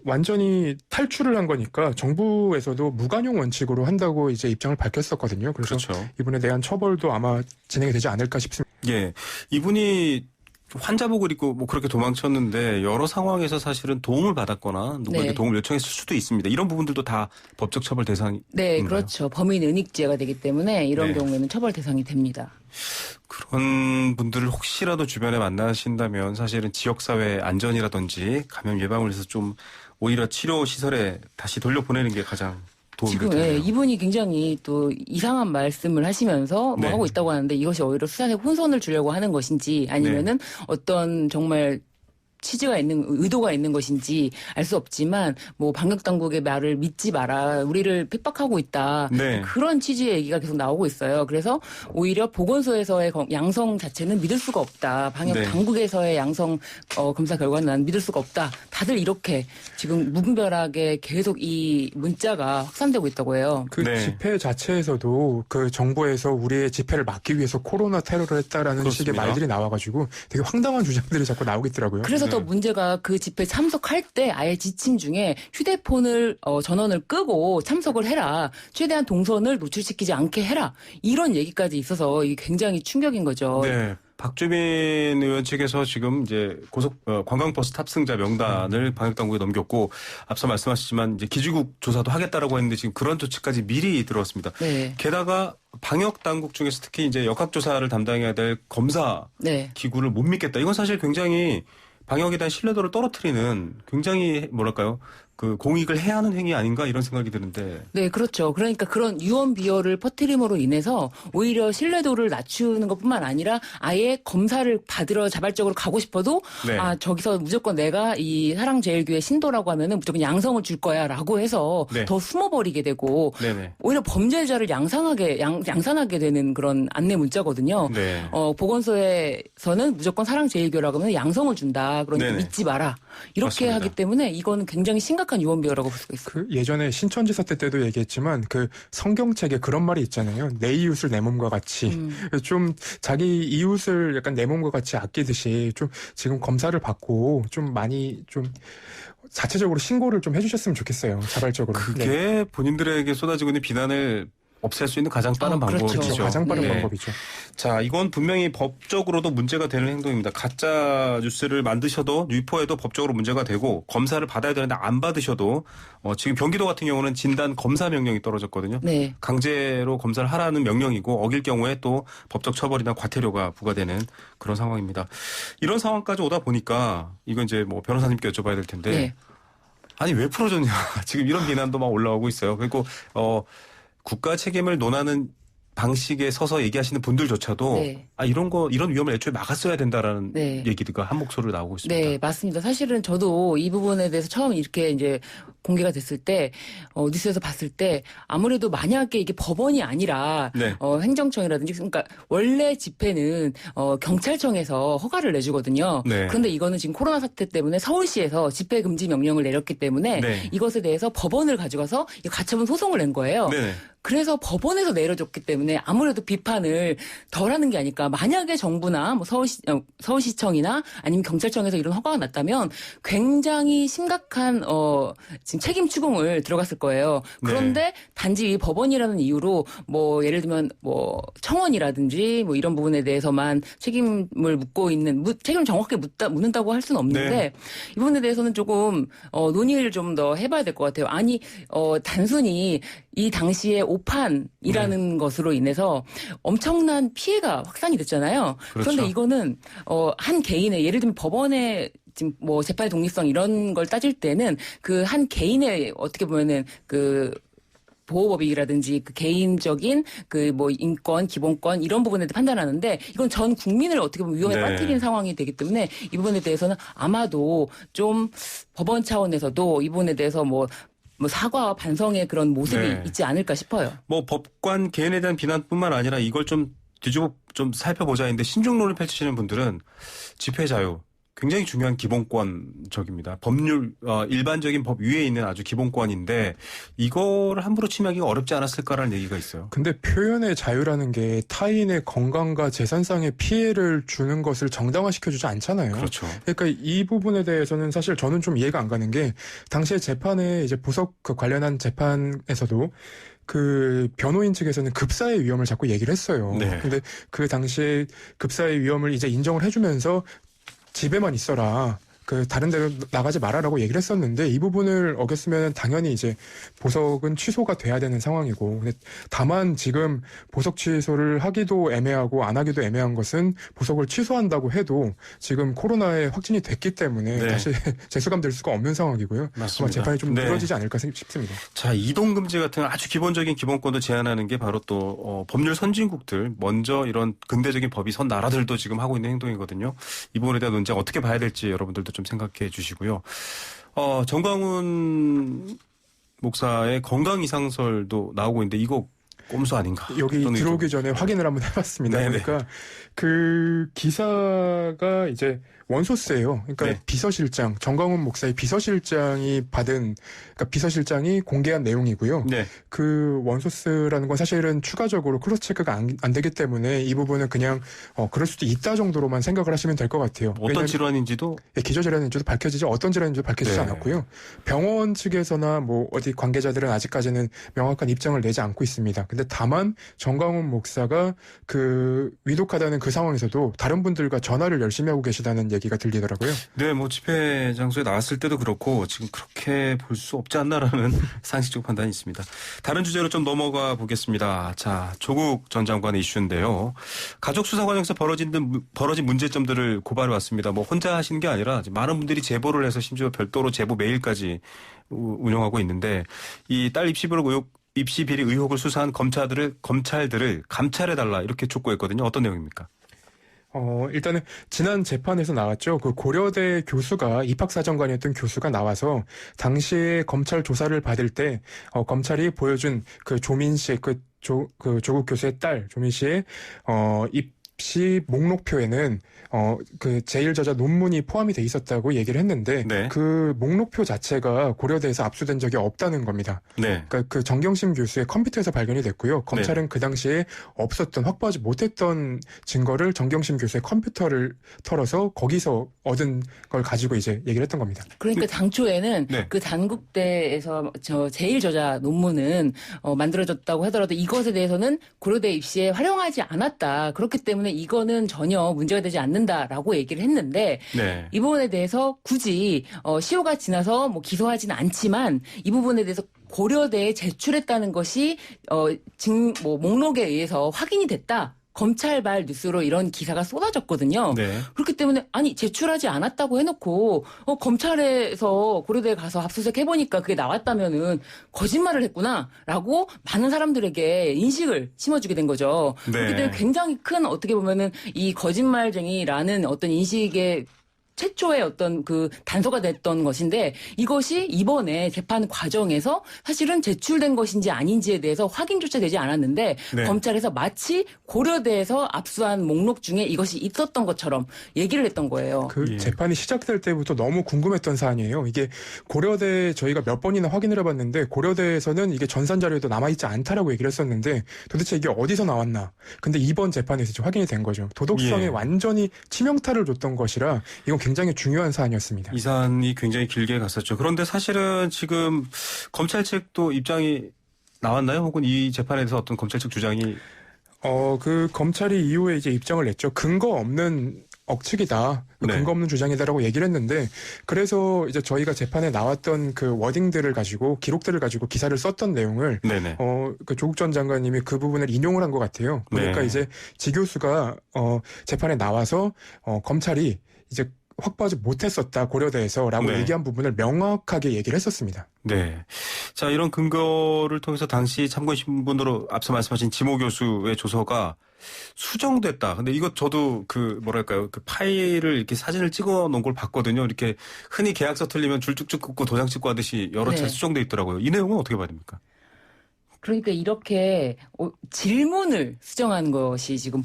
완전히 탈출을 한 거니까 정부에서도 무관용 원칙으로 한다고 이제 입장을 밝혔었거든요. 그래서 그렇죠. 이분에 대한 처벌도 아마 진행이 되지 않을까 싶습니다. 예. 이분이 환자복을 입고 뭐 그렇게 도망쳤는데 여러 상황에서 사실은 도움을 받았거나 누구에게 네. 도움을 요청했을 수도 있습니다. 이런 부분들도 다 법적 처벌 대상인가요? 네, 그렇죠. 범인 은닉죄가 되기 때문에 이런 네. 경우에는 처벌 대상이 됩니다. 그런 분들을 혹시라도 주변에 만나신다면 사실은 지역사회 안전이라든지 감염 예방을 위해서 좀 오히려 치료 시설에 다시 돌려보내는 게 가장 도움이 지금 되네요. 이분이 굉장히 또 이상한 말씀을 하시면서 네. 뭐 하고 있다고 하는데 이것이 오히려 수사에 혼선을 주려고 하는 것인지 아니면은 어떤 정말 취지가 있는 의도가 있는 것인지 알 수 없지만 뭐 방역 당국의 말을 믿지 마라. 우리를 핍박하고 있다. 네. 그런 취지의 얘기가 계속 나오고 있어요. 그래서 오히려 보건소에서의 양성 자체는 믿을 수가 없다. 방역 네. 당국에서의 양성 검사 결과는 난 믿을 수가 없다. 다들 이렇게 지금 무분별하게 계속 이 문자가 확산되고 있다고 해요. 그 네. 집회 자체에서도 그 정부에서 우리의 집회를 막기 위해서 코로나 테러를 했다라는 그렇습니다. 식의 말들이 나와가지고 되게 황당한 주장들이 자꾸 나오고 있더라고요. 그래서 더 문제가 그 집회 참석할 때 아예 지침 중에 휴대폰을 전원을 끄고 참석을 해라. 최대한 동선을 노출시키지 않게 해라. 이런 얘기까지 있어서 이게 굉장히 충격인 거죠. 네. 박주민 의원 측에서 지금 이제 관광버스 탑승자 명단을 방역당국에 넘겼고 앞서 말씀하셨지만 이제 기지국 조사도 하겠다라고 했는데 지금 그런 조치까지 미리 들어왔습니다. 네. 게다가 방역당국 중에서 특히 이제 역학조사를 담당해야 될 검사 네. 기구를 못 믿겠다. 이건 사실 굉장히 방역에 대한 신뢰도를 떨어뜨리는 굉장히 뭐랄까요? 그 공익을 해야 하는 행위 아닌가 이런 생각이 드는데. 네, 그렇죠. 그러니까 그런 유언 비어를 퍼뜨림으로 인해서 오히려 신뢰도를 낮추는 것뿐만 아니라 아예 검사를 받으러 자발적으로 가고 싶어도 네. 저기서 무조건 내가 이 사랑제일교회 신도라고 하면은 무조건 양성을 줄 거야라고 해서 네. 더 숨어버리게 되고 네네. 오히려 범죄자를 양산하게 되는 그런 안내 문자거든요. 네. 보건소에서는 무조건 사랑제일교라고 하면 양성을 준다. 그러니까 네네. 믿지 마라. 이렇게 맞습니다. 하기 때문에 이거는 굉장히 심각한 유언비어라고 볼 수가 있어요. 그 예전에 신천지사 때도 얘기했지만 그 성경책에 그런 말이 있잖아요. 내 이웃을 내 몸과 같이 좀 자기 이웃을 약간 내 몸과 같이 아끼듯이 좀 지금 검사를 받고 좀 많이 좀 자체적으로 신고를 좀 해주셨으면 좋겠어요. 자발적으로. 그게 네. 본인들에게 쏟아지고 있는 비난을 없앨 수 있는 가장 빠른 그렇죠. 방법이죠. 가장 빠른 네. 방법이죠. 자, 이건 분명히 법적으로도 문제가 되는 행동입니다. 가짜 뉴스를 만드셔도 유포해도 법적으로 문제가 되고 검사를 받아야 되는데 안 받으셔도 지금 경기도 같은 경우는 진단 검사 명령이 떨어졌거든요. 네. 강제로 검사를 하라는 명령이고 어길 경우에 또 법적 처벌이나 과태료가 부과되는 그런 상황입니다. 이런 상황까지 오다 보니까 이건 이제 뭐 변호사님께 여쭤봐야 될 텐데 네. 아니 왜 풀어줬냐 지금 이런 비난도 막 올라오고 있어요. 그리고 국가 책임을 논하는 방식에 서서 얘기하시는 분들조차도 네. 이런 위험을 애초에 막았어야 된다라는 네. 얘기가 한 목소리로 나오고 있습니다. 네, 맞습니다. 사실은 저도 이 부분에 대해서 처음 이렇게 이제 공개가 됐을 때, 뉴스에서 봤을 때, 아무래도 만약에 이게 법원이 아니라, 네. 행정청이라든지, 그러니까 원래 집회는, 경찰청에서 허가를 내주거든요. 네. 그런데 이거는 지금 코로나 사태 때문에 서울시에서 집회 금지 명령을 내렸기 때문에, 네. 이것에 대해서 법원을 가져가서 가처분 소송을 낸 거예요. 네. 그래서 법원에서 내려줬기 때문에 아무래도 비판을 덜 하는 게 아닐까. 만약에 정부나 뭐 서울시청이나 아니면 경찰청에서 이런 허가가 났다면 굉장히 심각한, 지금 책임 추궁을 들어갔을 거예요. 그런데 네. 단지 법원이라는 이유로 뭐 예를 들면 뭐 청원이라든지 뭐 이런 부분에 대해서만 책임을 묻고 있는, 책임을 정확하게 묻는다고 할 수는 없는데 네. 이 부분에 대해서는 조금, 논의를 좀 더 해봐야 될 것 같아요. 아니, 단순히 이 당시에 오판이라는 것으로 인해서 엄청난 피해가 확산이 됐잖아요. 그렇죠. 그런데 이거는 한 개인의 예를 들면 법원의 지금 뭐 재판의 독립성 이런 걸 따질 때는 그 한 개인의 어떻게 보면은 그 보호법이라든지 그 개인적인 그 뭐 인권, 기본권 이런 부분에 대해 판단하는데 이건 전 국민을 어떻게 보면 위험에 네. 빠뜨리는 상황이 되기 때문에 이 부분에 대해서는 아마도 좀 법원 차원에서도 이 부분에 대해서 뭐 사과와 반성의 그런 모습이 네. 있지 않을까 싶어요. 뭐 법관 개인에 대한 비난뿐만 아니라 이걸 좀 뒤집어 좀 살펴보자 했는데 신중론을 펼치시는 분들은 집회 자유 굉장히 중요한 기본권적입니다. 법률 일반적인 법 위에 있는 아주 기본권인데 이걸 함부로 침해하기가 어렵지 않았을까라는 얘기가 있어요. 근데 표현의 자유라는 게 타인의 건강과 재산상의 피해를 주는 것을 정당화시켜주지 않잖아요. 그렇죠. 그러니까 이 부분에 대해서는 사실 저는 좀 이해가 안 가는 게 당시에 재판에 이제 보석 관련한 재판에서도 그 변호인 측에서는 급사의 위험을 자꾸 얘기를 했어요. 네. 근데 그 당시에 급사의 위험을 이제 인정을 해주면서 집에만 있어라. 그 다른 데로 나가지 말아라고 얘기를 했었는데 이 부분을 어겼으면 당연히 이제 보석은 취소가 돼야 되는 상황이고 근데 다만 지금 보석 취소를 하기도 애매하고 안 하기도 애매한 것은 보석을 취소한다고 해도 지금 코로나에 확진이 됐기 때문에 네. 다시 재수감될 수가 없는 상황이고요. 맞습니다. 아마 재판이 좀 네. 늘어지지 않을까 싶습니다. 자, 이동금지 같은 아주 기본적인 기본권을 제한하는 게 바로 또 법률 선진국들 먼저 이런 근대적인 법이 선 나라들도 지금 하고 있는 행동이거든요. 이 부분에 대한 논쟁 어떻게 봐야 될지 여러분들도 점도 좀 생각해 주시고요. 정광훈 목사의 건강 이상설도 나오고 있는데 이거 꼼수 아닌가? 여기 들어오기 전에 확인을 한번 해봤습니다. 네네. 그러니까 그 기사가 이제 원소스예요. 그러니까 네. 비서실장, 정광훈 목사의 비서실장이 그러니까 비서실장이 공개한 내용이고요. 네. 그 원소스라는 건 사실은 추가적으로 크로스 체크가 안 되기 때문에 이 부분은 그냥 그럴 수도 있다 정도로만 생각을 하시면 될 것 같아요. 어떤 질환인지도 기저질환인지도 밝혀지지 어떤 질환인지도 밝혀지지 네. 않았고요. 병원 측에서나 뭐 어디 관계자들은 아직까지는 명확한 입장을 내지 않고 있습니다. 근데 다만 정광훈 목사가 그 위독하다는 그 상황에서도 다른 분들과 전화를 열심히 하고 계시다는 얘기가 들리더라고요. 네, 뭐 집회 장소에 나왔을 때도 그렇고 지금 그렇게 볼 수 없지 않나라는 상식적 판단이 있습니다. 다른 주제로 좀 넘어가 보겠습니다. 자, 조국 전 장관의 이슈인데요. 가족 수사 과정에서 벌어진 문제점들을 고발해 왔습니다. 뭐 혼자 하시는 게 아니라 많은 분들이 제보를 해서 심지어 별도로 제보 메일까지 운영하고 있는데 이 딸 입시 비리 의혹을 수사한 검찰들을 감찰해달라 이렇게 촉구했거든요. 어떤 내용입니까? 일단은 지난 재판에서 나왔죠. 그 고려대 교수가 입학사정관이었던 교수가 나와서 당시에 검찰 조사를 받을 때 검찰이 보여준 그 조민 씨, 조국 교수의 딸 조민 씨의 입시 목록표에는 그 제1저자 논문이 포함이 돼 있었다고 얘기를 했는데 네. 그 목록표 자체가 고려대에서 압수된 적이 없다는 겁니다. 네. 그러니까 그 정경심 교수의 컴퓨터에서 발견이 됐고요. 검찰은 그 당시에 없었던 확보하지 못했던 증거를 정경심 교수의 컴퓨터를 털어서 거기서 얻은 걸 가지고 이제 얘기를 했던 겁니다. 그러니까 당초에는 네. 그 단국대에서 제1저자 논문은 만들어졌다고 하더라도 이것에 대해서는 고려대 입시에 활용하지 않았다. 그렇기 때문에 이거는 전혀 문제가 되지 않는다라고 얘기를 했는데 네. 이 부분에 대해서 굳이 시효가 지나서 뭐 기소하지는 않지만 이 부분에 대해서 고려대에 제출했다는 것이 목록에 의해서 확인이 됐다. 검찰발 뉴스로 이런 기사가 쏟아졌거든요. 네. 그렇기 때문에 아니 제출하지 않았다고 해놓고 검찰에서 고려대에 가서 압수수색 해보니까 그게 나왔다면은 거짓말을 했구나라고 많은 사람들에게 인식을 심어주게 된 거죠. 네. 그렇기 때문에 굉장히 큰 어떻게 보면은 이 거짓말쟁이라는 어떤 인식의 최초의 어떤 그 단서가 됐던 것인데 이것이 이번에 재판 과정에서 사실은 제출된 것인지 아닌지에 대해서 확인조차 되지 않았는데 네. 검찰에서 마치 고려대에서 압수한 목록 중에 이것이 있었던 것처럼 얘기를 했던 거예요. 그 재판이 시작될 때부터 너무 궁금했던 사안이에요. 이게 고려대 저희가 몇 번이나 확인을 해봤는데 고려대에서는 이게 전산 자료에도 남아있지 않다라고 얘기를 했었는데 도대체 이게 어디서 나왔나. 근데 이번 재판에서 이제 확인이 된 거죠. 도덕성에 완전히 치명타를 줬던 것이라 이건 굉장히 중요한 사안이었습니다. 이 사안이 굉장히 길게 갔었죠. 그런데 사실은 지금 검찰 측도 입장이 나왔나요? 혹은 이 재판에 대해서 어떤 검찰 측 주장이? 그 검찰이 이후에 이제 입장을 냈죠. 근거 없는 억측이다. 네. 근거 없는 주장이다라고 얘기를 했는데 그래서 이제 저희가 재판에 나왔던 그 워딩들을 가지고 기록들을 가지고 기사를 썼던 내용을 네네. 그 조국 전 장관님이 그 부분을 인용을 한 것 같아요. 그러니까 네. 이제 지 교수가 재판에 나와서 검찰이 이제 확보하지 못했었다 고려대에서라고 네. 얘기한 부분을 명확하게 얘기를 했었습니다. 네. 자, 이런 근거를 통해서 당시 참고인 신분으로 앞서 말씀하신 지모 교수의 조서가 수정됐다. 근데 이거 저도 그 파일을 이렇게 사진을 찍어 놓은 걸 봤거든요. 이렇게 흔히 계약서 틀리면 줄 쭉쭉 긋고 도장 찍고 하듯이 여러 차례 네. 수정돼 있더라고요. 이 내용은 어떻게 봐야 됩니까? 그러니까 이렇게 질문을 수정한 것이 지금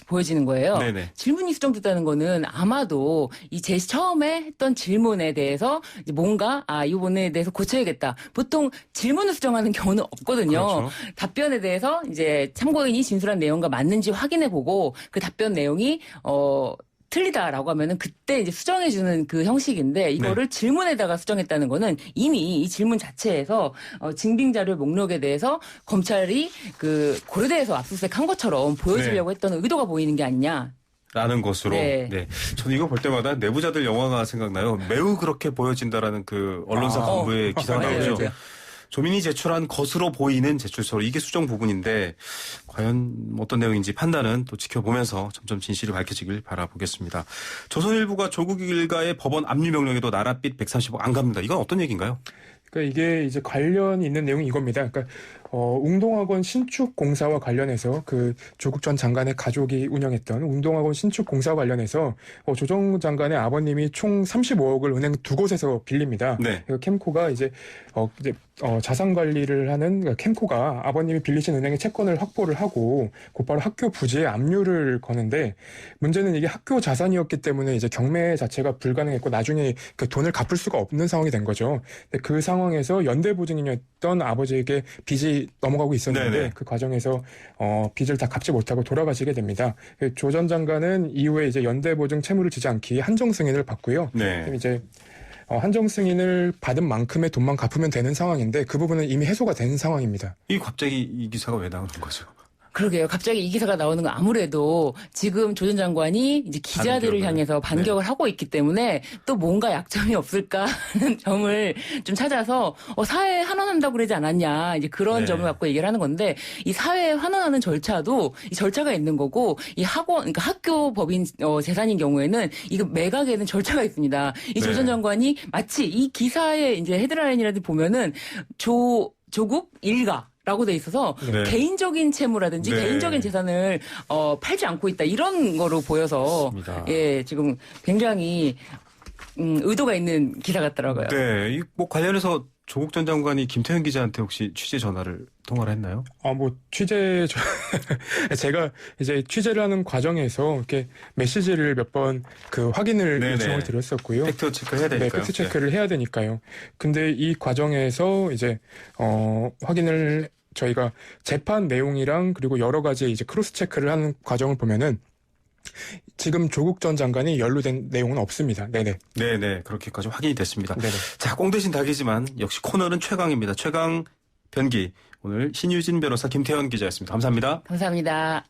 보여지는 거예요. 네네. 질문이 수정됐다는 거는 아마도 이 처음에 했던 질문에 대해서 이제 뭔가 이 부분에 대해서 고쳐야겠다. 보통 질문을 수정하는 경우는 없거든요. 그렇죠. 답변에 대해서 이제 참고인이 진술한 내용과 맞는지 확인해보고 그 답변 내용이 틀리다라고 하면은 그때 이제 수정해주는 그 형식인데 이거를 질문에다가 수정했다는 거는 이미 이 질문 자체에서 증빙자료 목록에 대해서 검찰이 그 고려대에서 압수수색한 것처럼 보여주려고 했던 의도가 보이는 게 아니냐. 라는 것으로. 네. 네. 저는 이거 볼 때마다 내부자들 영화가 생각나요. 매우 그렇게 보여진다라는 그 언론사 간부의 기사가 맞아요, 나오죠. 맞아요. 조민이 제출한 것으로 보이는 제출서 이게 수정 부분인데 과연 어떤 내용인지 판단은 또 지켜보면서 점점 진실이 밝혀지길 바라보겠습니다. 조선일보가 조국 일가의 법원 압류 명령에도 나랏빛 130억 안 갑니다. 이건 어떤 얘기인가요? 그러니까 이게 이제 관련 있는 내용이 이겁니다. 그러니까 웅동학원 신축 공사와 관련해서 그 조국 전 장관의 가족이 운영했던 웅동학원 신축 공사와 관련해서 조 전 장관의 아버님이 총 35억을 은행 두 곳에서 빌립니다. 네. 캠코가 이제 자산 관리를 하는 캠코가 아버님이 빌리신 은행의 채권을 확보를 하고 곧바로 학교 부지에 압류를 거는데 문제는 이게 학교 자산이었기 때문에 이제 경매 자체가 불가능했고 나중에 그 돈을 갚을 수가 없는 상황이 된 거죠. 근데 그 상황에서 연대보증인이었던 아버지에게 빚이 넘어가고 있었는데 네네. 그 과정에서 빚을 다 갚지 못하고 돌아가시게 됩니다. 조 전 장관은 이후에 이제 연대보증 채무를 지지 않기 한정 승인을 받고요. 네. 이제 한정 승인을 받은 만큼의 돈만 갚으면 되는 상황인데 그 부분은 이미 해소가 된 상황입니다. 갑자기 이 기사가 왜 나오는 거죠? 그러게요. 갑자기 이 기사가 나오는 건 아무래도 지금 조 전 장관이 이제 기자들을 향해서 반격을 하고 있기 때문에 또 뭔가 약점이 없을까 하는 점을 좀 찾아서 사회에 환원한다고 그러지 않았냐 이제 그런 점을 갖고 얘기를 하는 건데 이 사회에 환원하는 절차도 이 절차가 있는 거고 이 그러니까 학교 법인 재산인 경우에는 이거 매각에는 절차가 있습니다. 이 조 전 장관이 마치 이 기사의 이제 헤드라인이라도 보면은 조국 일가 라고 돼 있어서 개인적인 채무라든지 개인적인 재산을 팔지 않고 있다 이런 거로 보여서 맞습니다. 예 지금 굉장히 의도가 있는 기사 같더라고요. 네, 관련해서 조국 전 장관이 김태현 기자한테 혹시 취재 통화를 했나요? 제가 이제 취재를 하는 과정에서 이렇게 메시지를 몇 번 확인을 요청을 드렸었고요. 팩트 체크해야 되니까요. 네, 팩트 체크를 해야 되니까요. 근데 이 과정에서 이제 확인을 저희가 재판 내용이랑 그리고 여러 가지 이제 크로스 체크를 하는 과정을 보면은 지금 조국 전 장관이 연루된 내용은 없습니다. 네네. 그렇게까지 확인이 됐습니다. 네네. 자, 꽁 대신 닭이지만 역시 코너는 최강입니다. 최강 변기. 오늘 신유진 변호사 김태현 기자였습니다. 감사합니다. 감사합니다.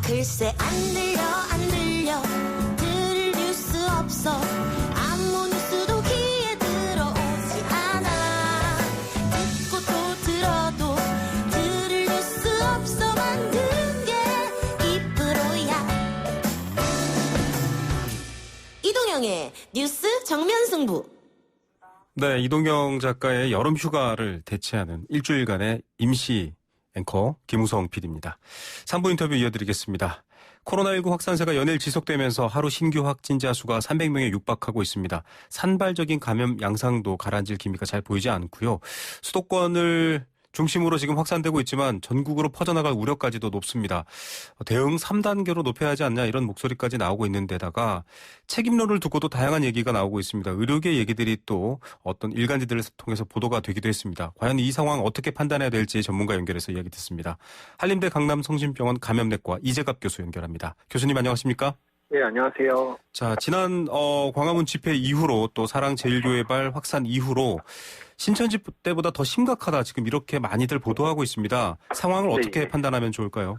글쎄 안 들려 들을 뉴스 없어 아무 뉴스도 귀에 들어오지 않아 듣고 또 들어도 들을 뉴스 없어 만든 게 이프로야 이동영의 뉴스 정면 승부. 네, 이동영 작가의 여름 휴가를 대체하는 일주일간의 임시 앵커 김우성 PD입니다. 3부 인터뷰 이어드리겠습니다. 코로나19 확산세가 연일 지속되면서 하루 신규 확진자 수가 300명에 육박하고 있습니다. 산발적인 감염 양상도 가라앉을 기미가 잘 보이지 않고요. 수도권을 중심으로 지금 확산되고 있지만 전국으로 퍼져나갈 우려까지도 높습니다. 대응 3단계로 높여야 하지 않냐 이런 목소리까지 나오고 있는데다가 책임론을 두고도 다양한 얘기가 나오고 있습니다. 의료계 얘기들이 또 어떤 일간지들을 통해서 보도가 되기도 했습니다. 과연 이 상황 어떻게 판단해야 될지 전문가 연결해서 이야기 듣습니다. 한림대 강남성심병원 감염내과 이재갑 교수 연결합니다. 교수님 안녕하십니까? 네, 안녕하세요. 자, 지난 광화문 집회 이후로 또 사랑제일교회발 확산 이후로 신천지 때보다 더 심각하다 지금 이렇게 많이들 보도하고 있습니다. 상황을 어떻게 판단하면 좋을까요?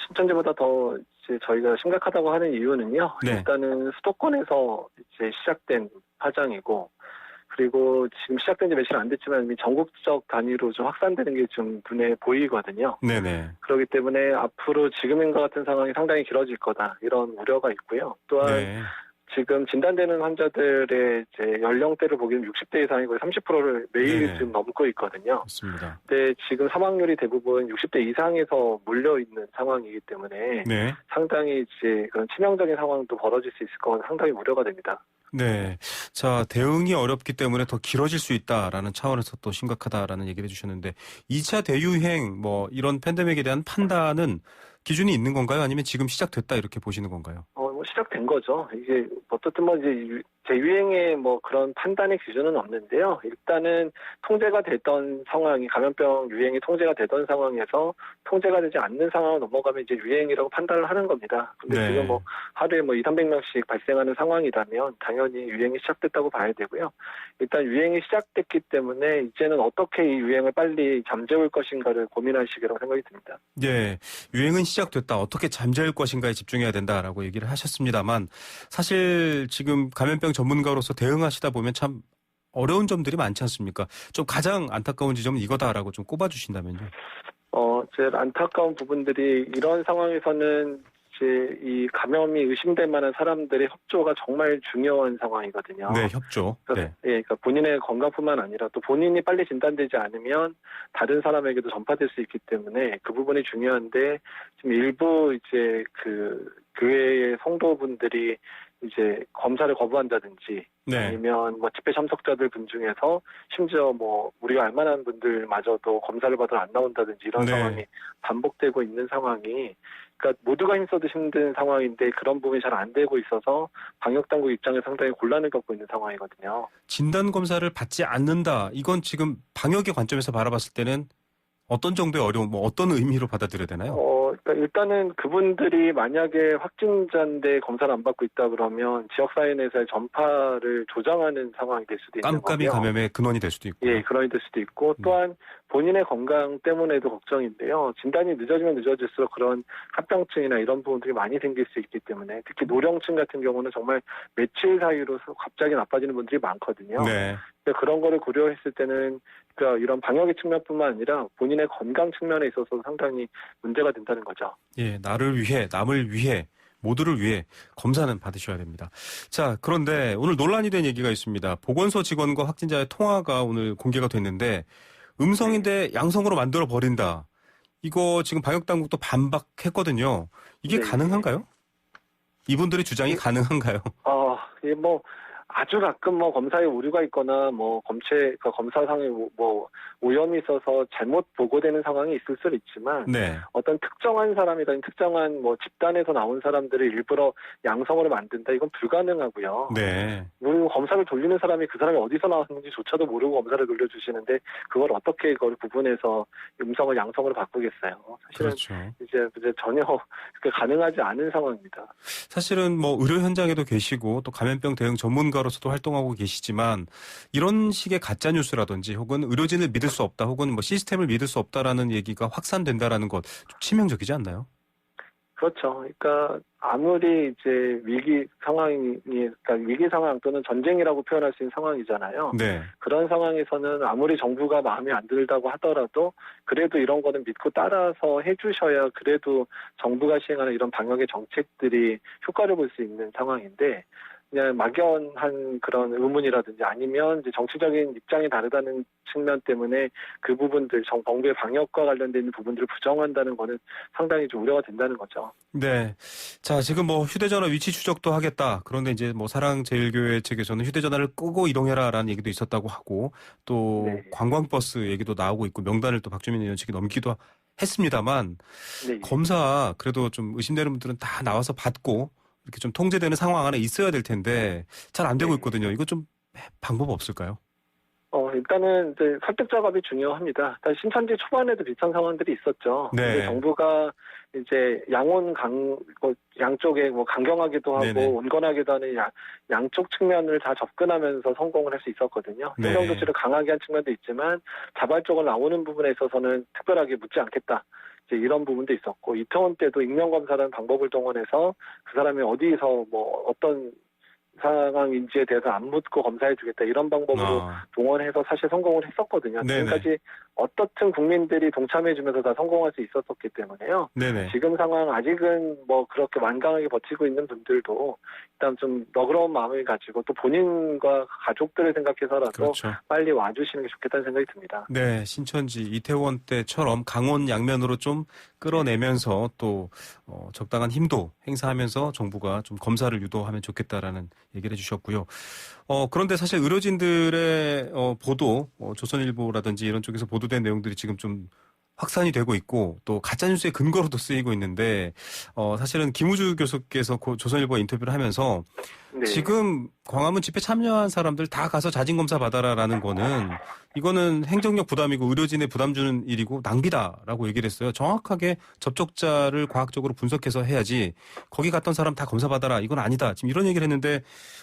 신천지보다 더 이제 저희가 심각하다고 하는 이유는요. 일단은 수도권에서 이제 시작된 파장이고, 그리고 지금 시작된 지 며칠 안 됐지만 이미 전국적 단위로 좀 확산되는 게 좀 눈에 보이거든요. 네네. 그렇기 때문에 앞으로 지금과 같은 상황이 상당히 길어질 거다 이런 우려가 있고요. 또한 지금 진단되는 환자들의 이제 연령대를 보기에는 60대 이상이 거의 30%를 매일 지금 넘고 있거든요. 맞습니다. 근데 지금 사망률이 대부분 60대 이상에서 몰려 있는 상황이기 때문에 상당히 이제 그런 치명적인 상황도 벌어질 수 있을 것 같아서 상당히 우려가 됩니다. 네. 자, 대응이 어렵기 때문에 더 길어질 수 있다라는 차원에서 또 심각하다라는 얘기를 해주셨는데 2차 대유행 이런 팬데믹에 대한 판단은 기준이 있는 건가요? 아니면 지금 시작됐다 이렇게 보시는 건가요? 시작된 거죠. 이게 어떻든 이제 재유행의 그런 판단의 기준은 없는데요. 일단은 통제가 되던 상황이 감염병 유행이 통제가 되던 상황에서 통제가 되지 않는 상황으로 넘어가면 이제 유행이라고 판단을 하는 겁니다. 근데 지금 하루에 200~300명씩 발생하는 상황이라면 당연히 유행이 시작됐다고 봐야 되고요. 일단 유행이 시작됐기 때문에 이제는 어떻게 이 유행을 빨리 잠재울 것인가를 고민할 시기라고 생각이 듭니다. 네. 유행은 시작됐다. 어떻게 잠재울 것인가에 집중해야 된다라고 얘기를 하셨습니다만 사실 지금 감염병 전문가로서 대응하시다 보면 참 어려운 점들이 많지 않습니까? 좀 가장 안타까운 지점은 이거다라고 좀 꼽아주신다면요. 제일 안타까운 부분들이 이런 상황에서는 이제 이 감염이 의심될 만한 사람들의 협조가 정말 중요한 상황이거든요. 네, 협조. 네. 그러니까 본인의 건강뿐만 아니라 또 본인이 빨리 진단되지 않으면 다른 사람에게도 전파될 수 있기 때문에 그 부분이 중요한데 지금 일부 이제 그 교회의 성도분들이 이제 검사를 거부한다든지 네. 아니면 뭐 집회 참석자들 분 중에서 심지어 뭐 우리가 알만한 분들마저도 검사를 받으러 안 나온다든지 이런 네. 상황이 반복되고 있는 상황이 그러니까 모두가 힘써도 힘든 상황인데 그런 부분이 잘 안 되고 있어서 방역당국 입장에서 상당히 곤란을 겪고 있는 상황이거든요. 진단검사를 받지 않는다. 이건 지금 방역의 관점에서 바라봤을 때는 어떤 정도의 어려움, 뭐 어떤 의미로 받아들여야 되나요? 그러니까 일단은 그분들이 만약에 확진자인데 검사를 안 받고 있다 그러면 지역사회 내에서의 전파를 조장하는 상황이 될 수도 있는 거고요. 깜깜이 감염의 근원이 될 수도 있고. 예, 근원이 될 수도 있고 또한 본인의 건강 때문에도 걱정인데요. 진단이 늦어지면 늦어질수록 그런 합병증이나 이런 부분들이 많이 생길 수 있기 때문에 특히 노령층 같은 경우는 정말 며칠 사이로 갑자기 나빠지는 분들이 많거든요. 네. 그런 거를 고려했을 때는 그러니까 이런 방역의 측면뿐만 아니라 본인의 건강 측면에 있어서 상당히 문제가 된다는 거죠. 예, 나를 위해, 남을 위해, 모두를 위해 검사는 받으셔야 됩니다. 자, 그런데 오늘 논란이 된 얘기가 있습니다. 보건소 직원과 확진자의 통화가 오늘 공개가 됐는데 음성인데 양성으로 만들어 버린다. 이거 지금 방역당국도 반박했거든요. 이게 가능한가요? 이분들의 주장이 가능한가요? 예, 뭐 아주 가끔 뭐 검사에 오류가 있거나 뭐 검사상에 뭐 오염이 있어서 잘못 보고되는 상황이 있을 수는 있지만 네. 어떤 특정한 사람이든 특정한 뭐 집단에서 나온 사람들을 일부러 양성으로 만든다 이건 불가능하고요. 네. 그리고 검사를 돌리는 사람이 그 사람이 어디서 나왔는지조차도 모르고 검사를 돌려주시는데 그걸 어떻게 그걸 구분해서 음성을 양성으로 바꾸겠어요. 사실은 그렇죠. 이제 전혀 가능하지 않은 상황입니다. 사실은 뭐 의료 현장에도 계시고 또 감염병 대응 전문가로서도 활동하고 계시지만 이런 식의 가짜 뉴스라든지 혹은 의료진을 믿을 수 없다 혹은 뭐 시스템을 믿을 수 없다라는 얘기가 확산된다라는 것 좀 치명적이지 않나요? 그렇죠. 그러니까 아무리 이제 위기 상황 또는 전쟁이라고 표현할 수 있는 상황이잖아요. 네. 그런 상황에서는 아무리 정부가 마음에 안 들다고 하더라도 그래도 이런 거는 믿고 따라서 해주셔야 그래도 정부가 시행하는 이런 방역의 정책들이 효과를 볼 수 있는 상황인데 그냥 막연한 그런 의문이라든지 아니면 이제 정치적인 입장이 다르다는 측면 때문에 그 부분들 정부의 방역과 관련된 부분들을 부정한다는 거는 상당히 좀 우려가 된다는 거죠. 네. 자, 지금 뭐 휴대전화 위치 추적도 하겠다. 그런데 이제 뭐 사랑제일교회 측에서는 휴대전화를 끄고 이동해라라는 얘기도 있었다고 하고 또 관광버스 얘기도 나오고 있고 명단을 또 박주민 의원 측이 넘기도 했습니다만 검사 그래도 좀 의심되는 분들은 다 나와서 받고 이렇게 좀 통제되는 상황 안에 있어야 될 텐데 잘 안 되고 있거든요. 이거 좀 방법 없을까요? 일단은 이제 설득 작업이 중요합니다. 일단 신천지 초반에도 비슷한 상황들이 있었죠. 네. 정부가 이제 양쪽에 뭐 강경하기도 하고 네네. 온건하기도 하는 양쪽 측면을 다 접근하면서 성공을 할 수 있었거든요. 네. 행정조치를 강하게 한 측면도 있지만 자발적으로 나오는 부분에 있어서는 특별하게 묻지 않겠다. 이제 이런 부분도 있었고 이태원 때도 익명검사라는 방법을 동원해서 그 사람이 어디서 뭐 어떤 상황인지에 대해서 안 묻고 검사해주겠다 이런 방법으로 동원해서 사실 성공을 했었거든요. 지금까지 어떻든 국민들이 동참해주면서 다 성공할 수 있었었기 때문에요. 네네. 지금 상황 아직은 뭐 그렇게 완강하게 버티고 있는 분들도 일단 좀 너그러운 마음을 가지고 또 본인과 가족들을 생각해서라도 그렇죠. 빨리 와주시는 게 좋겠다는 생각이 듭니다. 네, 신천지 이태원 때처럼 강원 양면으로 좀 끌어내면서 또 적당한 힘도 행사하면서 정부가 좀 검사를 유도하면 좋겠다라는 얘기를 해주셨고요. 그런데 사실 의료진들의 보도, 조선일보라든지 이런 쪽에서 보도된 내용들이 지금 좀 확산이 되고 있고 또 가짜뉴스의 근거로도 쓰이고 있는데 사실은 김우주 교수께서 조선일보와 인터뷰를 하면서 지금 광화문 집회 참여한 사람들 다 가서 자진검사 받아라라는 거는 이거는 행정력 부담이고 의료진에 부담 주는 일이고 낭비다라고 얘기를 했어요. 정확하게 접촉자를 과학적으로 분석해서 해야지 거기 갔던 사람 다 검사 받아라 이건 아니다. 지금 이런 얘기를 했는데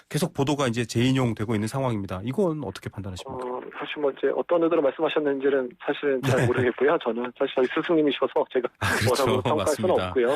계속 보도가 이제 재인용되고 있는 상황입니다. 이건 어떻게 판단하십니까? 사실 뭐 이제 어떤 의도로 말씀하셨는지는 사실은 잘 모르겠고요. 저는 사실 저희 스승님이셔서 제가 뭐라고 평가할 수는 없고요.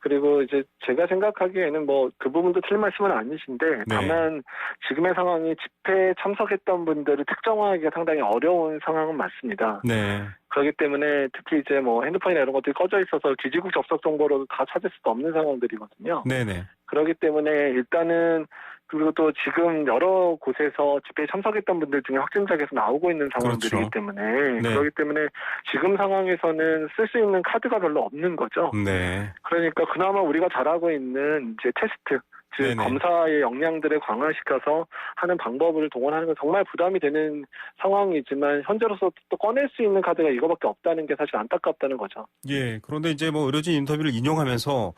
그리고 이제 제가 생각하기에는 뭐 그 부분도 틀린 말씀은 아니신데 다만 지금의 상황이 집회에 참석했던 분들을 특정하기가 상당히 어려운 상황은 맞습니다. 네. 그렇기 때문에 특히 이제 뭐 핸드폰이나 이런 것들이 꺼져 있어서 기지국 접속 정보로도 다 찾을 수도 없는 상황들이거든요. 네네. 그렇기 때문에 일단은 그리고 또 지금 여러 곳에서 집회에 참석했던 분들 중에 확진자가 계속 나오고 있는 상황들이기 그렇죠. 때문에 네. 그렇기 때문에 지금 상황에서는 쓸 수 있는 카드가 별로 없는 거죠. 네. 그러니까 그나마 우리가 잘하고 있는 이제 테스트, 즉 네네. 검사의 역량들을 강화시켜서 하는 방법을 동원하는 건 정말 부담이 되는 상황이지만 현재로서 또 꺼낼 수 있는 카드가 이거밖에 없다는 게 사실 안타깝다는 거죠. 예. 그런데 이제 뭐 의료진 인터뷰를 인용하면서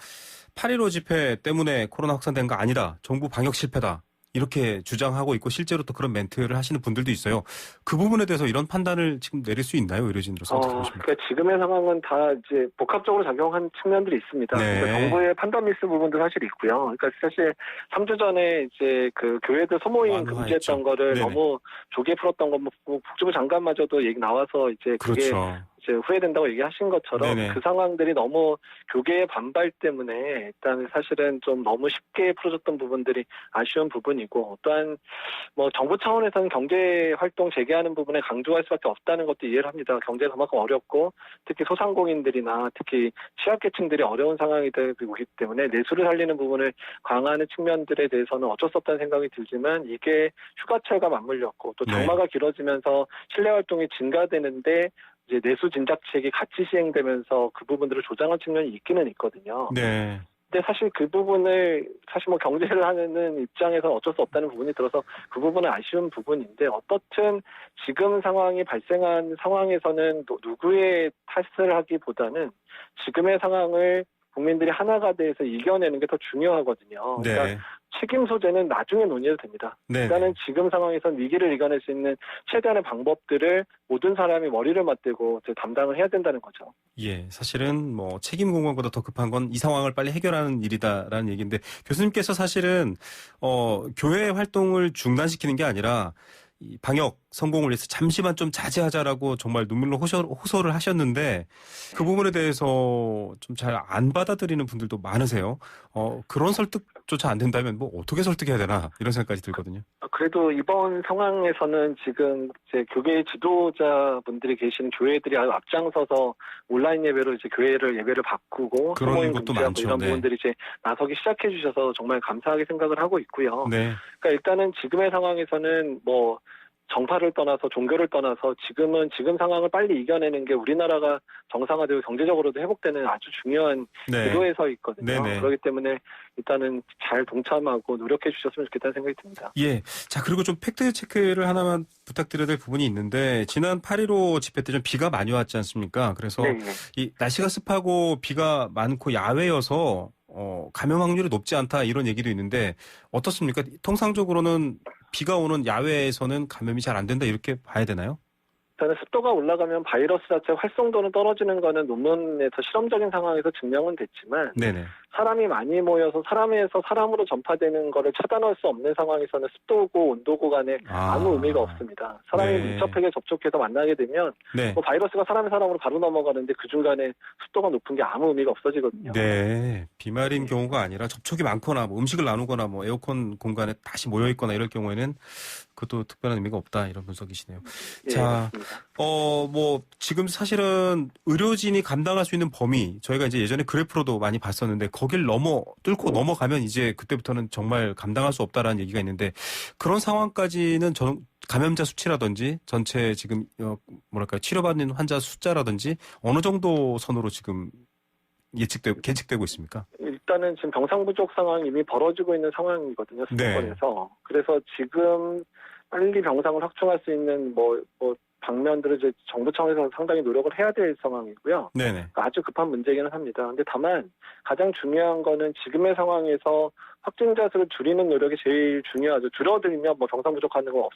8.15 집회 때문에 코로나 확산된 거 아니다. 정부 방역 실패다. 이렇게 주장하고 있고 실제로 또 그런 멘트를 하시는 분들도 있어요. 그 부분에 대해서 이런 판단을 지금 내릴 수 있나요? 의료진으로서 어떻게 보십니까? 그러니까 지금의 상황은 다 이제 복합적으로 작용한 측면들이 있습니다. 네. 그러니까 정부의 판단 미스 부분도 사실 있고요. 그러니까 사실 3주 전에 이제 그 교회들 소모임 완화했죠. 금지했던 거를 네네. 너무 조기에 풀었던 거, 뭐 복지부 장관마저도 얘기 나와서 이제 그게 그렇죠. 이제 후회된다고 얘기하신 것처럼 네네. 그 상황들이 너무 교계의 반발 때문에 일단 사실은 좀 너무 쉽게 풀어졌던 부분들이 아쉬운 부분이고 또한 뭐 정부 차원에서는 경제 활동 재개하는 부분에 강조할 수밖에 없다는 것도 이해를 합니다. 경제가 그만큼 어렵고 특히 소상공인들이나 특히 취약계층들이 어려운 상황이 되고 있기 때문에 내수를 살리는 부분을 강화하는 측면들에 대해서는 어쩔 수 없다는 생각이 들지만 이게 휴가철과 맞물렸고 또 장마가 길어지면서 실내 활동이 증가되는데 이제 내수 진작책이 같이 시행되면서 그 부분들을 조장한 측면이 있기는 있거든요. 네. 근데 사실 그 부분을 사실 뭐 경제를 하는 입장에서 어쩔 수 없다는 부분이 들어서 그 부분은 아쉬운 부분인데 어떻든 지금 상황이 발생한 상황에서는 또 누구의 탓을 하기보다는 지금의 상황을 국민들이 하나가 돼서 이겨내는 게 더 중요하거든요. 네. 그러니까 책임 소재는 나중에 논의해도 됩니다. 네. 일단은 지금 상황에선 위기를 이겨낼 수 있는 최대한의 방법들을 모든 사람이 머리를 맞대고 담당을 해야 된다는 거죠. 예, 사실은 뭐 책임 공방보다 더 급한 건 이 상황을 빨리 해결하는 일이다라는 얘기인데 교수님께서 사실은 교회 활동을 중단시키는 게 아니라 이 방역 성공을 위해서 잠시만 좀 자제하자라고 정말 눈물로 호소를 하셨는데 그 부분에 대해서 좀 잘 안 받아들이는 분들도 많으세요. 그런 설득조차 안 된다면 뭐 어떻게 설득해야 되나 이런 생각까지 들거든요. 그래도 이번 상황에서는 지금 이제 교계 지도자분들이 계시는 교회들이 아주 앞장서서 온라인 예배로 이제 예배를 바꾸고 그런 소모임 것도 금지하고 많죠. 이런 네. 부분들이 이제 나서기 시작해 주셔서 정말 감사하게 생각을 하고 있고요. 네. 그러니까 일단은 지금의 상황에서는 뭐 정파를 떠나서 종교를 떠나서 지금 상황을 빨리 이겨내는 게 우리나라가 정상화되고 경제적으로도 회복되는 아주 중요한 기도에 서 있거든요. 네네. 그렇기 때문에 일단은 잘 동참하고 노력해 주셨으면 좋겠다는 생각이 듭니다. 예. 자, 그리고 좀 팩트 체크를 하나만 부탁드려야 될 부분이 있는데 지난 8.15 집회 때 좀 비가 많이 왔지 않습니까? 그래서 이 날씨가 습하고 비가 많고 야외여서 감염 확률이 높지 않다 이런 얘기도 있는데 어떻습니까? 통상적으로는 비가 오는 야외에서는 감염이 잘 안 된다 이렇게 봐야 되나요? 일단은 습도가 올라가면 바이러스 자체 활성도는 떨어지는 거는 논문에서 실험적인 상황에서 증명은 됐지만 네네. 사람이 많이 모여서 사람에서 사람으로 전파되는 거를 차단할 수 없는 상황에서는 습도고 온도고 간에 아무 의미가 없습니다. 사람이 네. 밀접하게 접촉해서 만나게 되면 네. 뭐 바이러스가 사람의 사람으로 바로 넘어가는데 그 중간에 습도가 높은 게 아무 의미가 없어지거든요. 네. 비말인 경우가 아니라 접촉이 많거나 뭐 음식을 나누거나 뭐 에어컨 공간에 다시 모여 있거나 이럴 경우에는 그것도 특별한 의미가 없다 이런 분석이시네요. 예, 자, 뭐 지금 사실은 의료진이 감당할 수 있는 범위 저희가 이제 예전에 그래프로도 많이 봤었는데 거길 뚫고 넘어가면 이제 그때부터는 정말 감당할 수 없다라는 얘기가 있는데 그런 상황까지는 감염자 수치라든지 전체 지금 치료받는 환자 숫자라든지 어느 정도 선으로 지금 계측되고 있습니까? 일단은 지금 병상 부족 상황이 이미 벌어지고 있는 상황이거든요. 수도권에서. 그래서 지금 빨리 병상을 확충할 수 있는 방면들을 이제 정부 차원에서 상당히 노력을 해야 될 상황이고요. 네네. 아주 급한 문제이기는 합니다. 근데 다만 가장 중요한 거는 지금의 상황에서 확진자 수를 줄이는 노력이 제일 중요하죠. 줄어들면 병상 부족하는 거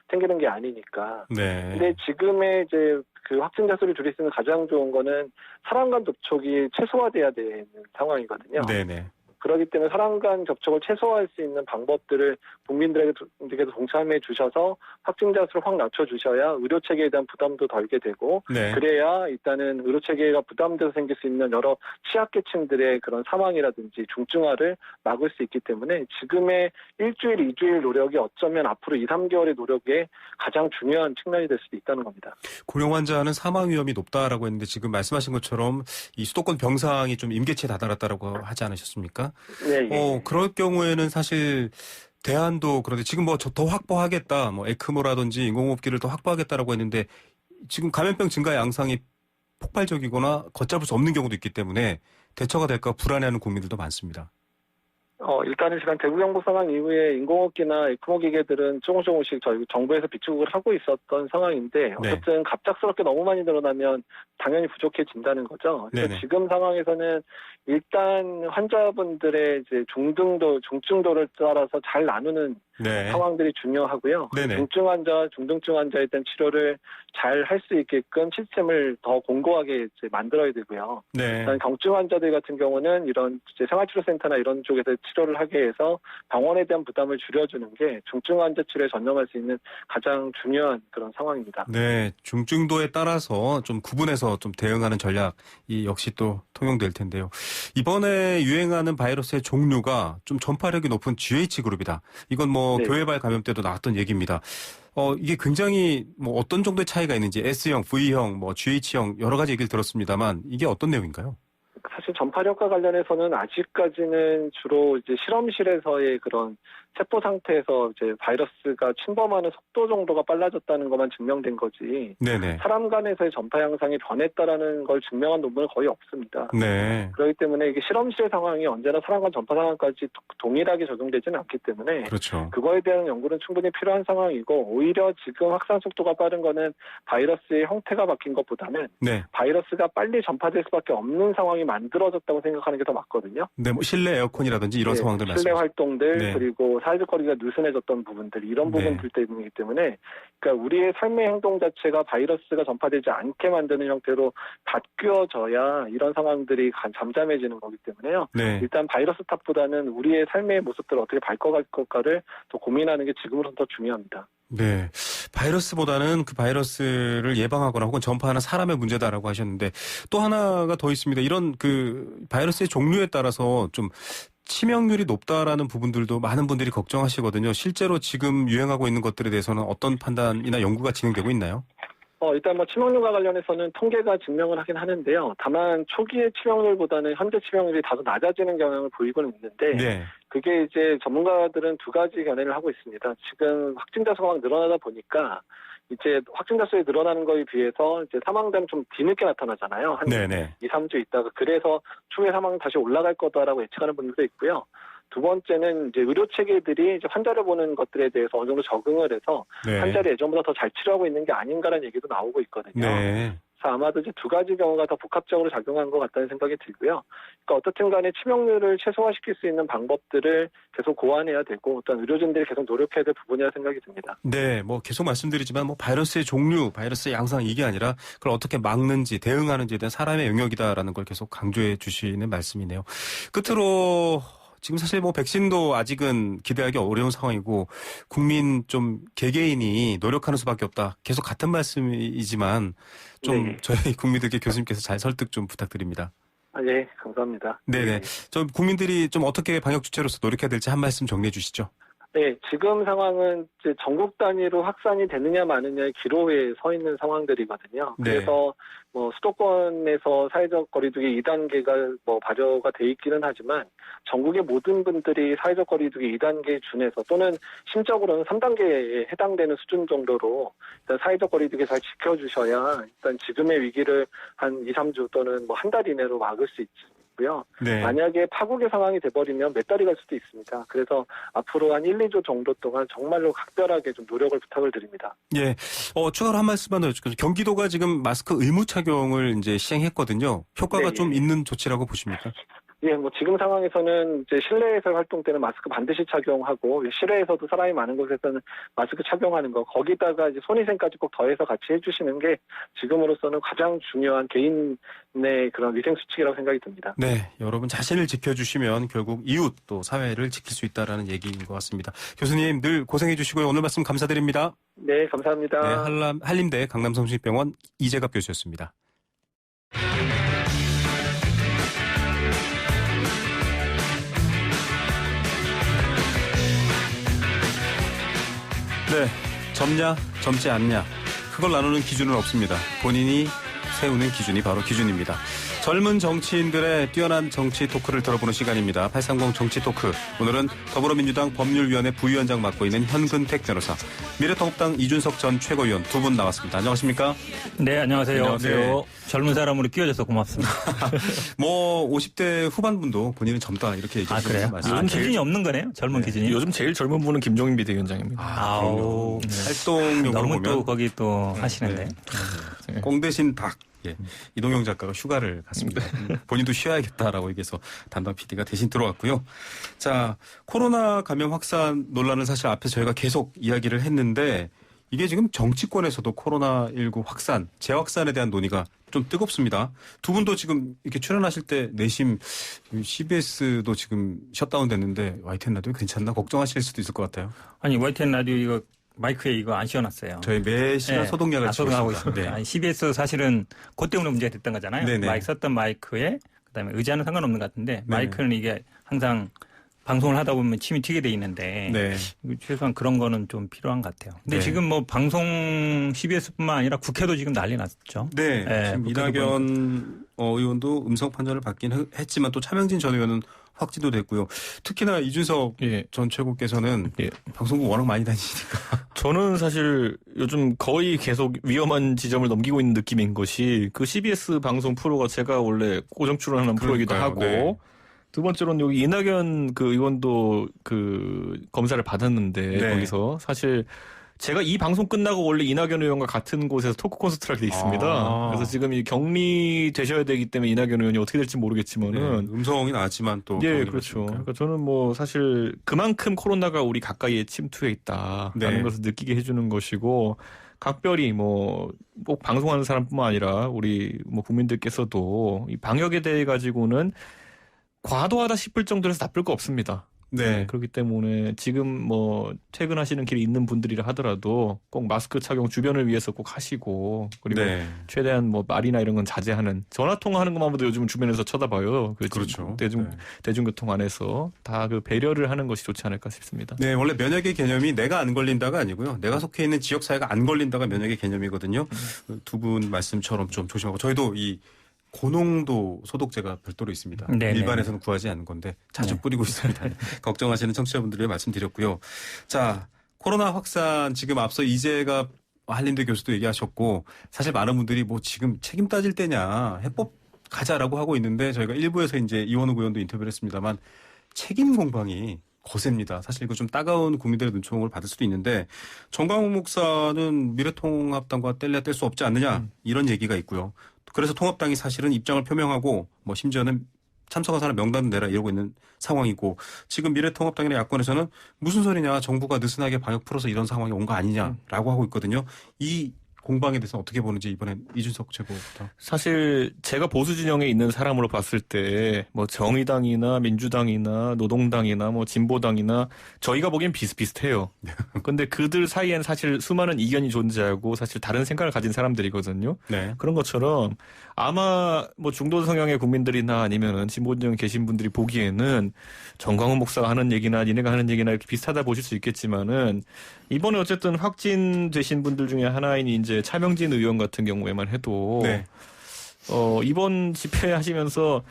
생기는 게 아니니까. 네. 근데 지금의 이제 그 확진자 수를 줄일 수 있는 가장 좋은 거는 사람 간 접촉이 최소화돼야 되는 상황이거든요. 네네. 그렇기 때문에 사람 간 접촉을 최소화할 수 있는 방법들을 국민들에게도 동참해 주셔서 확진자 수를 확 낮춰주셔야 의료 체계에 대한 부담도 덜게 되고 네. 그래야 일단은 의료 체계가 부담돼서 생길 수 있는 여러 취약계층들의 그런 사망이라든지 중증화를 막을 수 있기 때문에 지금의 일주일, 2주일 노력이 어쩌면 앞으로 2, 3개월의 노력에 가장 중요한 측면이 될 수도 있다는 겁니다. 고령 환자는 사망 위험이 높다라고 했는데 지금 말씀하신 것처럼 이 수도권 병상이 좀 임계치에 다다랐다라고 하지 않으셨습니까? 네. 예. 그럴 경우에는 사실 대안도 그런데 지금 뭐 더 확보하겠다, 뭐 에크모라든지 인공호흡기를 더 확보하겠다라고 했는데 지금 감염병 증가 양상이 폭발적이거나 걷잡을 수 없는 경우도 있기 때문에 대처가 될까 불안해하는 국민들도 많습니다. 일단은 지금 대구 경북 상황 이후에 인공호흡기나 에크모 기계들은 조금씩 저희 정부에서 비축을 하고 있었던 상황인데 어쨌든 갑작스럽게 너무 많이 늘어나면 당연히 부족해진다는 거죠. 그래서 네네. 지금 상황에서는 일단 환자분들의 이제 중증도를 따라서 잘 나누는 네. 상황들이 중요하고요. 네네. 중증 환자, 중등증 환자에 대한 치료를 잘 할 수 있게끔 시스템을 더 공고하게 이제 만들어야 되고요. 네. 일단 경증 환자들 같은 경우는 이런 이제 생활치료센터나 이런 쪽에서 치료를 하게 해서 병원에 대한 부담을 줄여주는 게 중증 환자 치료에 전념할 수 있는 가장 중요한 그런 상황입니다. 네, 중증도에 따라서 좀 구분해서 좀 대응하는 전략이 역시 또 통용될 텐데요. 이번에 유행하는 바이러스의 종류가 좀 전파력이 높은 GH그룹이다. 이건 뭐 네. 교회발 감염 때도 나왔던 얘기입니다. 이게 굉장히 뭐 어떤 정도의 차이가 있는지 S형, V형, 뭐 GH형 여러 가지 얘기를 들었습니다만 이게 어떤 내용인가요? 사실 전파력과 관련해서는 아직까지는 주로 이제 실험실에서의 그런 세포 상태에서 이제 바이러스가 침범하는 속도 정도가 빨라졌다는 것만 증명된 거지. 네네. 사람 간에서의 전파 양상이 변했다라는 걸 증명한 논문은 거의 없습니다. 네. 그렇기 때문에 이게 실험실 상황이 언제나 사람 간 전파 상황까지 동일하게 적용되지는 않기 때문에 그렇죠. 그거에 대한 연구는 충분히 필요한 상황이고 오히려 지금 확산 속도가 빠른 거는 바이러스의 형태가 바뀐 것보다는 네. 바이러스가 빨리 전파될 수밖에 없는 상황이 만들어졌다고 생각하는 게 더 맞거든요. 네, 뭐 실내 에어컨이라든지 이런 상황들 실내 말씀하시죠. 활동들 네. 그리고 사회적 거리가 느슨해졌던 부분들 이런 네. 부분들 때문이기 때문에 그러니까 우리의 삶의 행동 자체가 바이러스가 전파되지 않게 만드는 형태로 바뀌어져야 이런 상황들이 잠잠해지는 거기 때문에요. 네. 일단 바이러스 탓보다는 우리의 삶의 모습들을 어떻게 바꿔갈 것까를 더 고민하는 게 지금으로선 더 중요합니다. 네. 바이러스보다는 그 바이러스를 예방하거나 혹은 전파하는 사람의 문제다라고 하셨는데 또 하나가 더 있습니다. 이런 그 바이러스의 종류에 따라서 좀 치명률이 높다라는 부분들도 많은 분들이 걱정하시거든요. 실제로 지금 유행하고 있는 것들에 대해서는 어떤 판단이나 연구가 진행되고 있나요? 일단 뭐 치명률과 관련해서는 통계가 증명을 하긴 하는데요. 다만 초기의 치명률보다는 현재 치명률이 다소 낮아지는 경향을 보이고는 있는데 네. 그게 이제 전문가들은 두 가지 견해를 하고 있습니다. 지금 확진자 수가 막 늘어나다 보니까 이제 확진자 수가 늘어나는 거에 비해서 이제 사망자는 좀 뒤늦게 나타나잖아요. 한 네네. 2, 3주 있다가 그래서 추후에 사망 다시 올라갈 거다라고 예측하는 분들도 있고요. 두 번째는 이제 의료 체계들이 이제 환자를 보는 것들에 대해서 어느 정도 적응을 해서 네. 환자를 예전보다 더 잘 치료하고 있는 게 아닌가라는 얘기도 나오고 있거든요. 네. 그래서 아마도 이제 두 가지 경우가 더 복합적으로 작용한 것 같다는 생각이 들고요. 그러니까 어떻든 간에 치명률을 최소화시킬 수 있는 방법들을 계속 고안해야 되고 어떤 의료진들이 계속 노력해야 될 부분이라 생각이 듭니다. 네, 뭐 계속 말씀드리지만 뭐 바이러스의 종류, 바이러스의 양상 이게 아니라 그걸 어떻게 막는지 대응하는지에 대한 사람의 영역이다라는 걸 계속 강조해 주시는 말씀이네요. 끝으로 지금 사실 뭐 백신도 아직은 기대하기 어려운 상황이고 국민 좀 개개인이 노력하는 수밖에 없다. 계속 같은 말씀이지만 좀 네. 저희 국민들께 교수님께서 잘 설득 좀 부탁드립니다. 예, 감사합니다. 네네. 좀 국민들이 좀 어떻게 방역 주체로서 노력해야 될지 한 말씀 정리해 주시죠. 네, 지금 상황은 이제 전국 단위로 확산이 되느냐 마느냐의 기로에 서 있는 상황들이거든요. 네. 그래서 뭐 수도권에서 사회적 거리두기 2단계가 뭐 발효가 돼 있기는 하지만 전국의 모든 분들이 사회적 거리두기 2단계에 준해서 또는 심적으로는 3단계에 해당되는 수준 정도로 일단 사회적 거리두기 잘 지켜주셔야 일단 지금의 위기를 한 2, 3주 또는 뭐 한 달 이내로 막을 수 있고요. 네. 만약에 파국의 상황이 돼버리면 몇 달이 갈 수도 있습니다. 그래서 앞으로 한 1, 2주 정도 동안 정말로 각별하게 좀 노력을 부탁을 드립니다. 예. 추가로 한 말씀만 더 여쭙겠습니다. 경기도가 지금 마스크 의무 착용을 이제 시행했거든요. 효과가 네, 좀 예. 있는 조치라고 보십니까? 예, 뭐 지금 상황에서는 이제 실내에서 활동 때는 마스크 반드시 착용하고 실외에서도 사람이 많은 곳에서는 마스크 착용하는 거 거기다가 이제 손위생까지 꼭 더해서 같이 해주시는 게 지금으로서는 가장 중요한 개인의 그런 위생 수칙이라고 생각이 듭니다. 네, 여러분 자신을 지켜주시면 결국 이웃 또 사회를 지킬 수 있다라는 얘기인 것 같습니다. 교수님 늘 고생해 주시고요. 오늘 말씀 감사드립니다. 네, 감사합니다. 네, 한림대 강남성심병원 이재갑 교수였습니다. 네, 젊냐, 젊지 않냐. 그걸 나누는 기준은 없습니다. 본인이 세우는 기준이 바로 기준입니다. 젊은 정치인들의 뛰어난 정치 토크를 들어보는 시간입니다. 830 정치 토크. 오늘은 더불어민주당 법률위원회 부위원장 맡고 있는 현근택 변호사, 미래통합당 이준석 전 최고위원 두 분 나왔습니다. 안녕하십니까? 네, 안녕하세요. 안녕하세요. 네. 젊은 사람으로 끼워줘서 고맙습니다. 뭐 50대 후반분도 본인은 젊다 이렇게 얘기하시는 말씀. 요즘 기준이 없는 거네요? 젊은 기준이? 요즘 제일 젊은 분은 김종인 비대위원장입니다. 그럼요. 활동력으로 너무 보면 또 거기 또 하시는데. 네. 꽁 대신 닭. 예. 이동영 작가가 휴가를 갔습니다. 본인도 쉬어야겠다라고 얘기해서 담당 PD가 대신 들어왔고요. 자, 코로나 감염 확산 논란을 사실 앞에 저희가 계속 이야기를 했는데 이게 지금 정치권에서도 코로나19 확산, 재확산에 대한 논의가 좀 뜨겁습니다. 두 분도 지금 이렇게 출연하실 때 내심 CBS도 지금 셧다운 됐는데 YTN 라디오 괜찮나 걱정하실 수도 있을 것 같아요. 아니, YTN 라디오 이거 마이크에 이거 안 씌워놨어요. 저희 매 시간 네. 소독약을 소독하고 있습니다. 네. 아니, CBS 사실은 그것 때문에 문제가 됐던 거잖아요. 네네. 마이크 썼던 마이크에 그다음에 의자는 상관없는 것 같은데 네네. 마이크는 이게 항상 방송을 하다 보면 침이 튀게 돼 있는데 네. 최소한 그런 거는 좀 필요한 것 같아요. 근데 네. 지금 뭐 방송 CBS뿐만 아니라 국회도 지금 난리 났죠. 네. 네, 지금 국회도 이낙연 의원도 음성 판정을 받긴 했지만 또 차명진 전 의원은 확진도 됐고요. 특히나 이준석 전 최고께서는 방송국 워낙 많이 다니시니까. 저는 사실 요즘 거의 계속 위험한 지점을 넘기고 있는 느낌인 것이 그 CBS 방송 프로가 제가 원래 고정 출연하는 프로이기도 하고 네. 두 번째로는 여기 이낙연 그 의원도 그 검사를 받았는데 네. 거기서 사실 제가 이 방송 끝나고 원래 이낙연 의원과 같은 곳에서 토크 콘서트를 하게 돼 있습니다. 그래서 지금 이 격리되셔야 되기 때문에 이낙연 의원이 어떻게 될지 모르겠지만은 네. 음성이 나왔지만 또 예, 그렇죠. 그러니까 저는 뭐 사실 그만큼 코로나가 우리 가까이에 침투해 있다라는 네. 것을 느끼게 해주는 것이고 각별히 뭐 꼭 방송하는 사람뿐만 아니라 우리 뭐 국민들께서도 이 방역에 대해 가지고는 과도하다 싶을 정도로서 나쁠 거 없습니다. 네. 그렇기 때문에 지금 뭐 퇴근하시는 길에 있는 분들이라 하더라도 꼭 마스크 착용 주변을 위해서 꼭 하시고 그리고 네. 최대한 뭐 말이나 이런 건 자제하는 전화 통화하는 것만으로도 요즘 주변에서 쳐다봐요. 그렇죠. 대중교통 안에서 다 그 배려를 하는 것이 좋지 않을까 싶습니다. 네, 원래 면역의 개념이 내가 안 걸린다가 아니고요. 내가 속해 있는 지역 사회가 안 걸린다가 면역의 개념이거든요. 두 분 말씀처럼 좀 조심하고 저희도 이 고농도 소독제가 별도로 있습니다. 네네. 일반에서는 구하지 않은 건데 자주 네. 뿌리고 있습니다. 걱정하시는 청취자분들에 말씀드렸고요. 자, 코로나 확산 지금 앞서 이재갑 한림대 교수도 얘기하셨고 사실 많은 분들이 뭐 지금 책임 따질 때냐 해법 가자라고 하고 있는데 저희가 일부에서 이제 이원우 의원도 인터뷰를 했습니다만 책임 공방이 거셉니다. 사실 이거 좀 따가운 국민들의 눈총을 받을 수도 있는데 정광훈 목사는 미래통합당과 뗄래야 뗄 수 없지 않느냐 이런 얘기가 있고요. 그래서 통합당이 사실은 입장을 표명하고 뭐 심지어는 참석한 사람 명단을 내라 이러고 있는 상황이고 지금 미래통합당이나 야권에서는 무슨 소리냐 정부가 느슨하게 방역 풀어서 이런 상황이 온 거 아니냐라고 하고 있거든요. 이 공방에 대해서 어떻게 보는지 이번엔 이준석 최고부터. 사실 제가 보수 진영에 있는 사람으로 봤을 때 뭐 정의당이나 민주당이나 노동당이나 뭐 진보당이나 저희가 보기엔 비슷비슷해요. 근데 그들 사이엔 사실 수많은 이견이 존재하고 사실 다른 생각을 가진 사람들이거든요. 네. 그런 것처럼 아마 뭐 중도 성향의 국민들이나 아니면은 진보 진영에 계신 분들이 보기에는 정광훈 목사가 하는 얘기나 니네가 하는 얘기나 이렇게 비슷하다 보실 수 있겠지만은 이번에 어쨌든 확진되신 분들 중에 하나인 이제 차명진 의원 같은 경우에만 해도 네. 이번 집회 하시면서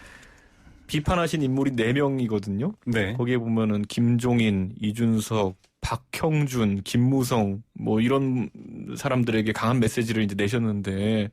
비판하신 인물이 4명이거든요. 네. 거기에 보면은 김종인, 이준석, 박형준, 김무성 뭐 이런 사람들에게 강한 메시지를 이제 내셨는데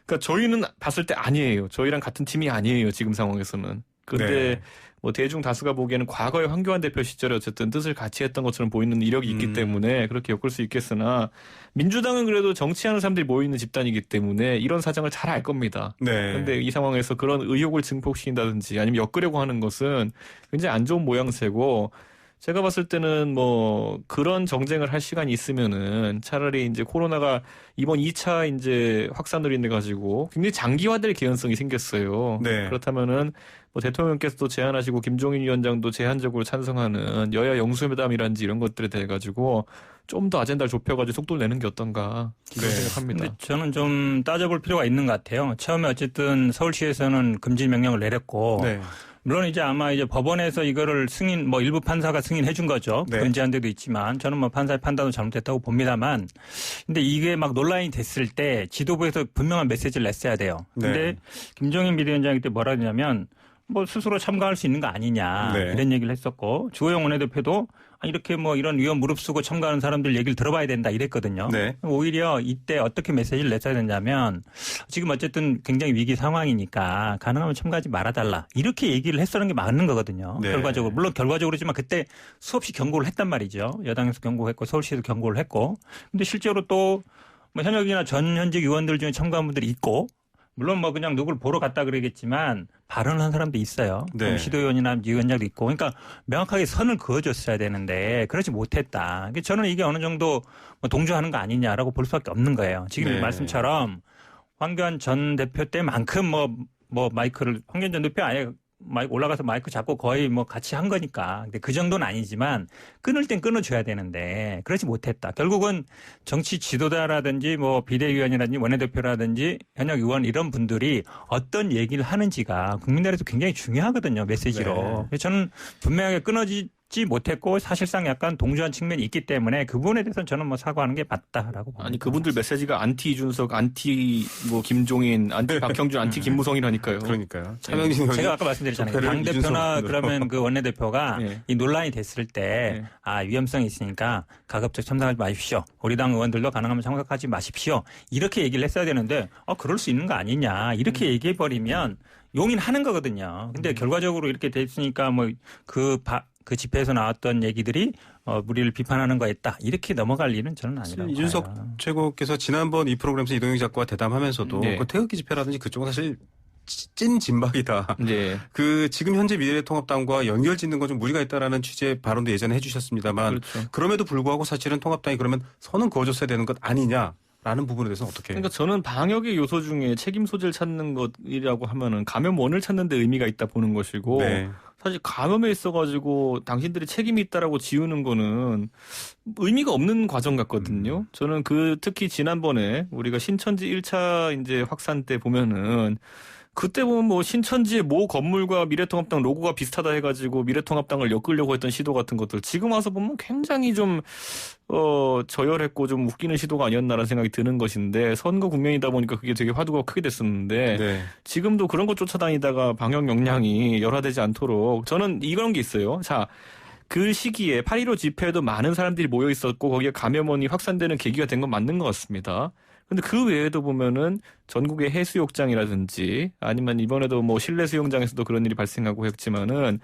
그러니까 저희는 봤을 때 아니에요. 저희랑 같은 팀이 아니에요. 지금 상황에서는. 근데 네. 뭐 대중 다수가 보기에는 과거의 황교안 대표 시절에 어쨌든 뜻을 같이 했던 것처럼 보이는 이력이 있기 때문에 그렇게 엮을 수 있겠으나 민주당은 그래도 정치하는 사람들이 모이는 집단이기 때문에 이런 사정을 잘 알 겁니다. 그런데 이 상황에서 그런 의혹을 증폭시킨다든지 아니면 엮으려고 하는 것은 굉장히 안 좋은 모양새고 제가 봤을 때는 뭐 그런 정쟁을 할 시간이 있으면은 차라리 이제 코로나가 이번 2차 이제 확산으로 인해 가지고 굉장히 장기화될 개연성이 생겼어요. 그렇다면은 뭐 대통령께서도 제안하시고 김종인 위원장도 제한적으로 찬성하는 여야 영수회담이라든지 이런 것들에 대해 가지고 좀 더 아젠다를 좁혀가지고 속도를 내는 게 어떤가 이런 생각합니다. 근데 저는 좀 따져볼 필요가 있는 것 같아요. 처음에 어쨌든 서울시에서는 금지 명령을 내렸고 물론 이제 아마 이제 법원에서 이거를 승인 뭐 일부 판사가 승인해 준 거죠. 변제한 데도 있지만 저는 뭐 판사의 판단도 잘못됐다고 봅니다만 근데 이게 막 논란이 됐을 때 지도부에서 분명한 메시지를 냈어야 돼요. 근데 김종인 비대위원장이 때 뭐라 그러냐면 뭐 스스로 참가할 수 있는 거 아니냐 이런 얘기를 했었고 주호영 원내대표도 이렇게 뭐 이런 위험 무릅쓰고 참가하는 사람들 얘기를 들어봐야 된다 이랬거든요. 오히려 이때 어떻게 메시지를 냈어야 되냐면 지금 어쨌든 굉장히 위기 상황이니까 가능하면 참가하지 말아달라 이렇게 얘기를 했었는 게 맞는 거거든요. 결과적으로 물론 결과적으로지만 그때 수없이 경고를 했단 말이죠. 여당에서 경고했고 서울시에서 경고를 했고 근데 실제로 또 뭐 현역이나 전현직 의원들 중에 참가한 분들이 있고 물론 뭐 그냥 누굴 보러 갔다 그러겠지만 발언을 한 사람도 있어요. 시도위원이나 위원장도 있고. 그러니까 명확하게 선을 그어줬어야 되는데 그렇지 못했다. 저는 이게 어느 정도 뭐 동조하는 거 아니냐라고 볼 수밖에 없는 거예요. 지금 말씀처럼 황교안 전 대표 때만큼 뭐 마이크를 황교안 전 대표 아예 올라가서 마이크 잡고 거의 뭐 같이 한 거니까. 근데 그 정도는 아니지만 끊을 땐 끊어줘야 되는데 그렇지 못했다. 결국은 정치 지도자라든지 뭐 비대위원이라든지 원내대표라든지 현역 의원 이런 분들이 어떤 얘기를 하는지가 국민들에서 굉장히 중요하거든요. 메시지로. 그래서 저는 분명하게 끊어지지 못했고 사실상 약간 동조한 측면이 있기 때문에 그 부분에 대해서는 저는 뭐 사과하는 게 맞다라고 봅니다. 아니 그분들 메시지가 안티 이준석, 안티 뭐 김종인, 안티 박형준, 안티 김무성이라니까요. 그러니까요. 차명진 제가 아까 말씀드렸잖아요. 당 대표나 그러면 그 원내대표가 이 논란이 됐을 때 위험성이 있으니까 가급적 참석하지 마십시오. 우리 당 의원들도 가능하면 참석하지 마십시오. 이렇게 얘기를 했어야 되는데 그럴 수 있는 거 아니냐 이렇게 얘기해 버리면 용인하는 거거든요. 근데 결과적으로 이렇게 됐으니까 뭐 그 집회에서 나왔던 얘기들이 우리를 비판하는 거였다. 이렇게 넘어갈 일은 저는 아니라고 봐요. 이준석 최고께서 지난번 이 프로그램에서 이동영 작가와 대담하면서도 그 태극기 집회라든지 그쪽은 사실 찐 진박이다. 그 지금 현재 미래통합당과 연결짓는 건 좀 무리가 있다라는 취지의 발언도 예전에 해주셨습니다만 그럼에도 불구하고 사실은 통합당이 그러면 선은 그어줬어야 되는 것 아니냐. 라는 부분에 대해서는 어떻게? 그러니까 저는 방역의 요소 중에 책임 소재를 찾는 것이라고 하면은 감염원을 찾는 데 의미가 있다 보는 것이고 사실 감염에 있어가지고 당신들이 책임이 있다라고 지우는 거는 의미가 없는 과정 같거든요. 저는 특히 지난번에 우리가 신천지 1차 이제 확산 때 보면은 그때 보면 뭐 신천지의 모 건물과 미래통합당 로고가 비슷하다 해가지고 미래통합당을 엮으려고 했던 시도 같은 것들 지금 와서 보면 굉장히 좀 저열했고 좀 웃기는 시도가 아니었나라는 생각이 드는 것인데 선거 국면이다 보니까 그게 되게 화두가 크게 됐었는데 지금도 그런 것 쫓아다니다가 방역 역량이 열화되지 않도록 저는 이런 게 있어요. 자. 그 시기에 8.15 집회에도 많은 사람들이 모여 있었고 거기에 감염원이 확산되는 계기가 된 건 맞는 것 같습니다. 근데 그 외에도 보면은 전국의 해수욕장이라든지 아니면 이번에도 뭐 실내 수영장에서도 그런 일이 발생하고 했지만은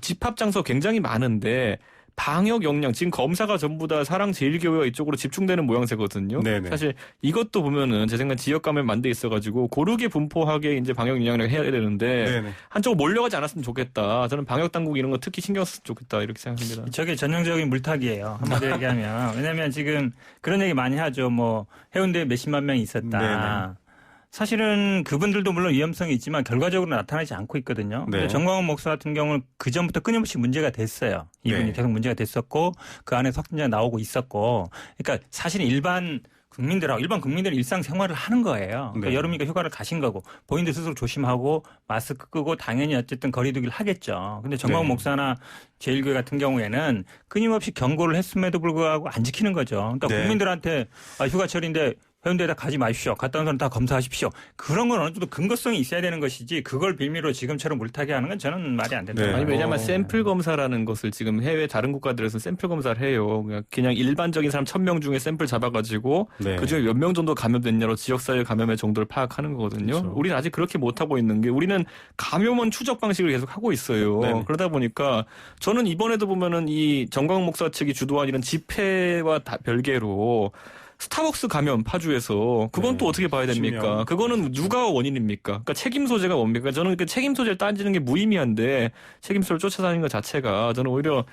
집합 장소 굉장히 많은데 방역 역량 지금 검사가 전부 다 사랑제일교회와 이쪽으로 집중되는 모양새거든요. 사실 이것도 보면은 제 생각 지역 감염 만돼 있어가지고 고르게 분포하게 이제 방역 역량을 해야 되는데 한쪽으로 몰려가지 않았으면 좋겠다. 저는 방역 당국 이런 거 특히 신경 썼으면 좋겠다 이렇게 생각합니다. 저게 전형적인 물타기예요. 한마디로 얘기하면 왜냐하면 지금 그런 얘기 많이 하죠. 뭐 해운대에 몇십만 명이 있었다. 사실은 그분들도 물론 위험성이 있지만 결과적으로 나타나지 않고 있거든요. 정광훈 목사 같은 경우는 그 전부터 끊임없이 문제가 됐어요. 이분이 계속 문제가 됐었고 그 안에 확진자가 나오고 있었고, 그러니까 사실은 일반 국민들은 일상생활을 하는 거예요. 그러니까 여름이니까 휴가를 가신 거고 본인들 스스로 조심하고 마스크 끄고 당연히 어쨌든 거리두기를 하겠죠. 근데 정광훈 목사나 제일교회 같은 경우에는 끊임없이 경고를 했음에도 불구하고 안 지키는 거죠. 그러니까 국민들한테 휴가철인데 해운대에다 가지 마십시오. 갔다 온 사람 다 검사하십시오. 그런 건 어느 정도 근거성이 있어야 되는 것이지 그걸 빌미로 지금처럼 물타기 하는 건 저는 말이 안 된다. 네. 아니, 왜냐하면 샘플 검사라는 것을 지금 해외 다른 국가들에서 샘플 검사를 해요. 그냥 일반적인 사람 1,000명 중에 샘플 잡아가지고 네. 그중에 몇 명 정도 감염됐냐로 지역사회 감염의 정도를 파악하는 거거든요. 그렇죠. 우리는 아직 그렇게 못하고 있는 게 우리는 감염원 추적 방식을 계속 하고 있어요. 네. 그러다 보니까 저는 이번에도 보면은 이 정광훈 목사 측이 주도한 이런 집회와 별개로 스타벅스 감염 파주에서 그건 또 어떻게 봐야 됩니까? 그거는 누가 원인입니까? 그러니까 책임 소재가 뭡니까? 저는 그 책임 소재를 따지는 게 무의미한데 책임소를 쫓아다니는 것 자체가 저는 오히려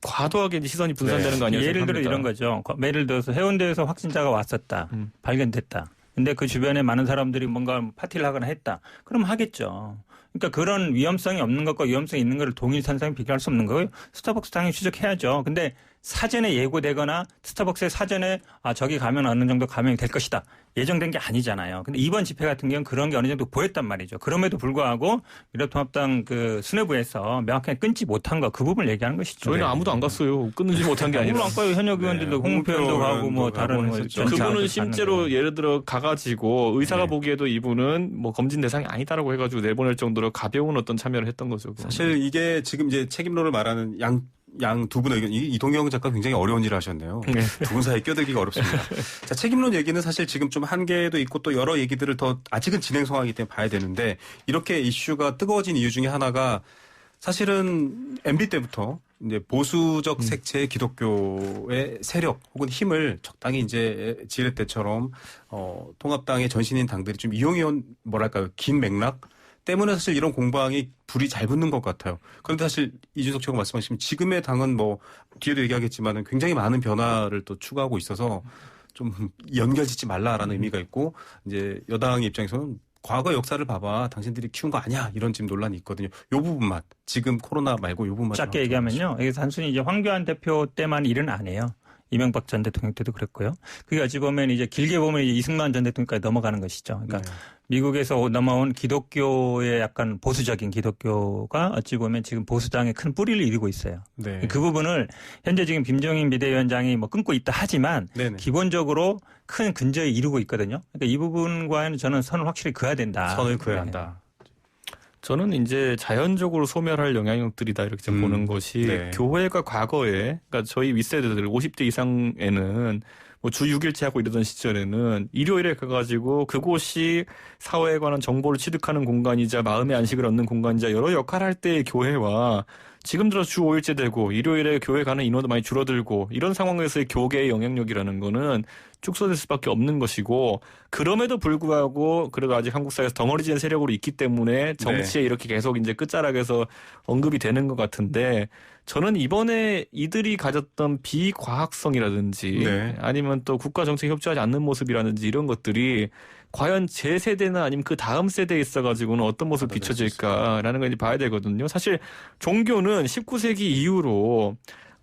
과도하게 시선이 분산되는 거 아니냐 예를 생각합니다. 들어 이런 거죠. 예를 들어서 해운대에서 확진자가 왔었다. 발견됐다. 근데 그 주변에 많은 사람들이 뭔가 파티를 하거나 했다. 그럼 하겠죠. 그러니까 그런 위험성이 없는 것과 위험성이 있는 것을 동일선상에 비교할 수 없는 거예요. 스타벅스 당연히 추적해야죠. 근데 사전에 예고되거나 스타벅스에 사전에 저기 가면 어느 정도 감염이 될 것이다. 예정된 게 아니잖아요. 근데 이번 집회 같은 경우는 그런 게 어느 정도 보였단 말이죠. 그럼에도 불구하고 미래통합당 그 수뇌부에서 명확하게 끊지 못한 거 그 부분을 얘기하는 것이죠. 저희는 아무도 안 갔어요. 끊지 못한 게 아니라. 아무도 안 가요. 현역 의원들도 홍문표 의원도 가고 뭐 다른 그분은 실제로 예를 들어 가가지고 의사가 보기에도 이분은 뭐 검진 대상이 아니다라고 해가지고 내보낼 정도로 가벼운 어떤 참여를 했던 거죠. 그건. 사실 이게 지금 이제 책임론을 말하는 양 두 분의 의견, 이동영 작가 굉장히 어려운 일을 하셨네요. 네. 두 분 사이에 껴들기가 어렵습니다. 자, 책임론 얘기는 사실 지금 좀 한계도 있고 또 여러 얘기들을 더 아직은 진행 상황이기 때문에 봐야 되는데 이렇게 이슈가 뜨거워진 이유 중에 하나가 사실은 MB 때부터 이제 보수적 색채의 기독교의 세력 혹은 힘을 적당히 이제 지렛 때처럼 통합당의 전신인 당들이 좀 이용해온 뭐랄까요 긴 맥락 때문에 사실 이런 공방이 불이 잘 붙는 것 같아요. 그런데 사실 이준석 최고 말씀하시면 지금의 당은 뭐 뒤에도 얘기하겠지만은 굉장히 많은 변화를 또 추구하고 있어서 좀 연결짓지 말라라는 의미가 있고 이제 여당의 입장에서는 과거 역사를 봐봐 당신들이 키운 거 아니야 이런 지금 논란이 있거든요. 요 부분만 지금 코로나 말고 요 부분만 짧게 얘기하면요. 이게 단순히 이제 황교안 대표 때만 일은 아니에요. 이명박 전 대통령 때도 그랬고요. 그게 어찌 보면 이제 길게 보면 이제 이승만 전 대통령까지 넘어가는 것이죠. 그러니까 미국에서 넘어온 기독교의 약간 보수적인 기독교가 어찌 보면 지금 보수당의 큰 뿌리를 이루고 있어요. 네. 그 부분을 현재 지금 김종인 비대위원장이 뭐 끊고 있다 하지만 네네. 기본적으로 큰 근저에 이루고 있거든요. 그러니까 이 부분과는 저는 선을 확실히 그어야 된다. 선을 그어야 한다. 저는 이제 자연적으로 소멸할 영향력들이다 이렇게 좀 보는 것이 교회가 과거에 그러니까 저희 윗세대들 50대 이상에는 뭐 주 6일째 하고 이러던 시절에는 일요일에 가가지고 그곳이 사회에 관한 정보를 취득하는 공간이자 마음의 안식을 얻는 공간이자 여러 역할을 할 때의 교회와 지금 들어 주 5일째 되고 일요일에 교회 가는 인원도 많이 줄어들고 이런 상황에서의 교계의 영향력이라는 거는 축소될 수밖에 없는 것이고 그럼에도 불구하고 그래도 아직 한국 사회에서 덩어리진 세력으로 있기 때문에 정치에 이렇게 계속 이제 끝자락에서 언급이 되는 것 같은데 저는 이번에 이들이 가졌던 비과학성이라든지 아니면 또 국가 정책에 협조하지 않는 모습이라든지 이런 것들이 과연 제 세대나 아니면 그 다음 세대에 있어가지고는 어떤 모습을 비춰질까라는 걸 이제 봐야 되거든요. 사실 종교는 19세기 이후로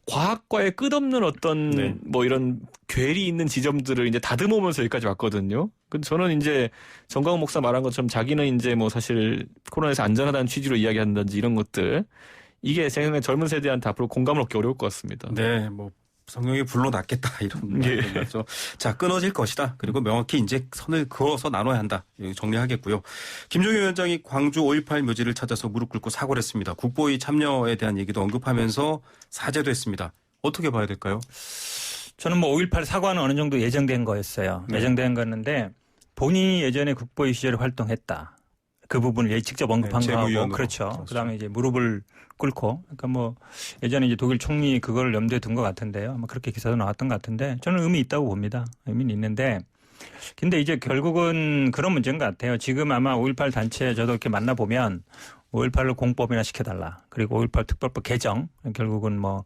과학과의 끝없는 어떤 뭐 이런 괴리 있는 지점들을 이제 다듬으면서 여기까지 왔거든요. 근데 저는 이제 정광훈 목사 말한 것처럼 자기는 이제 뭐 사실 코로나에서 안전하다는 취지로 이야기한다든지 이런 것들 이게 제 생각에 젊은 세대한테 앞으로 공감을 얻기 어려울 것 같습니다. 네, 뭐 성령이 불로 났겠다 이런 말이죠. 자, 끊어질 것이다. 그리고 명확히 이제 선을 그어서 나눠야 한다. 정리하겠고요. 김종인 위원장이 광주 5.18 묘지를 찾아서 무릎 꿇고 사과를 했습니다. 국보의 참여에 대한 얘기도 언급하면서 사죄도 했습니다. 어떻게 봐야 될까요? 저는 뭐 5.18 사과는 어느 정도 예정된 거였어요. 예정된 거였는데 본인이 예전에 국보의 시절에 활동했다. 그 부분을 직접 언급한 거하고 그렇죠. 그다음에 이제 무릎을 꿇고 그러니까 뭐 예전에 이제 독일 총리 그걸 염두에 둔 것 같은데요. 아마 그렇게 기사도 나왔던 것 같은데 저는 의미 있다고 봅니다. 의미는 있는데 근데 이제 결국은 그런 문제인 것 같아요. 지금 아마 5.18 단체 저도 이렇게 만나보면 5.18을 공법이나 시켜달라. 그리고 5.18 특별법 개정 결국은 뭐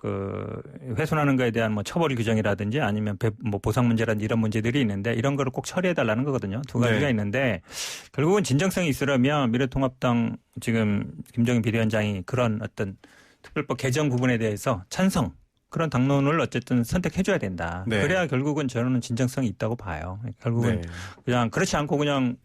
그 훼손하는 거에 대한 뭐 처벌 규정이라든지 아니면 뭐 보상 문제라든지 이런 문제들이 있는데 이런 거를 꼭 처리해달라는 거거든요. 두 가지가 있는데 결국은 진정성이 있으려면 미래통합당 지금 김종인 비대위원장이 그런 어떤 특별법 개정 부분에 대해서 찬성 그런 당론을 어쨌든 선택해줘야 된다. 그래야 결국은 저는 진정성이 있다고 봐요. 결국은 그냥 그렇지 않고 그냥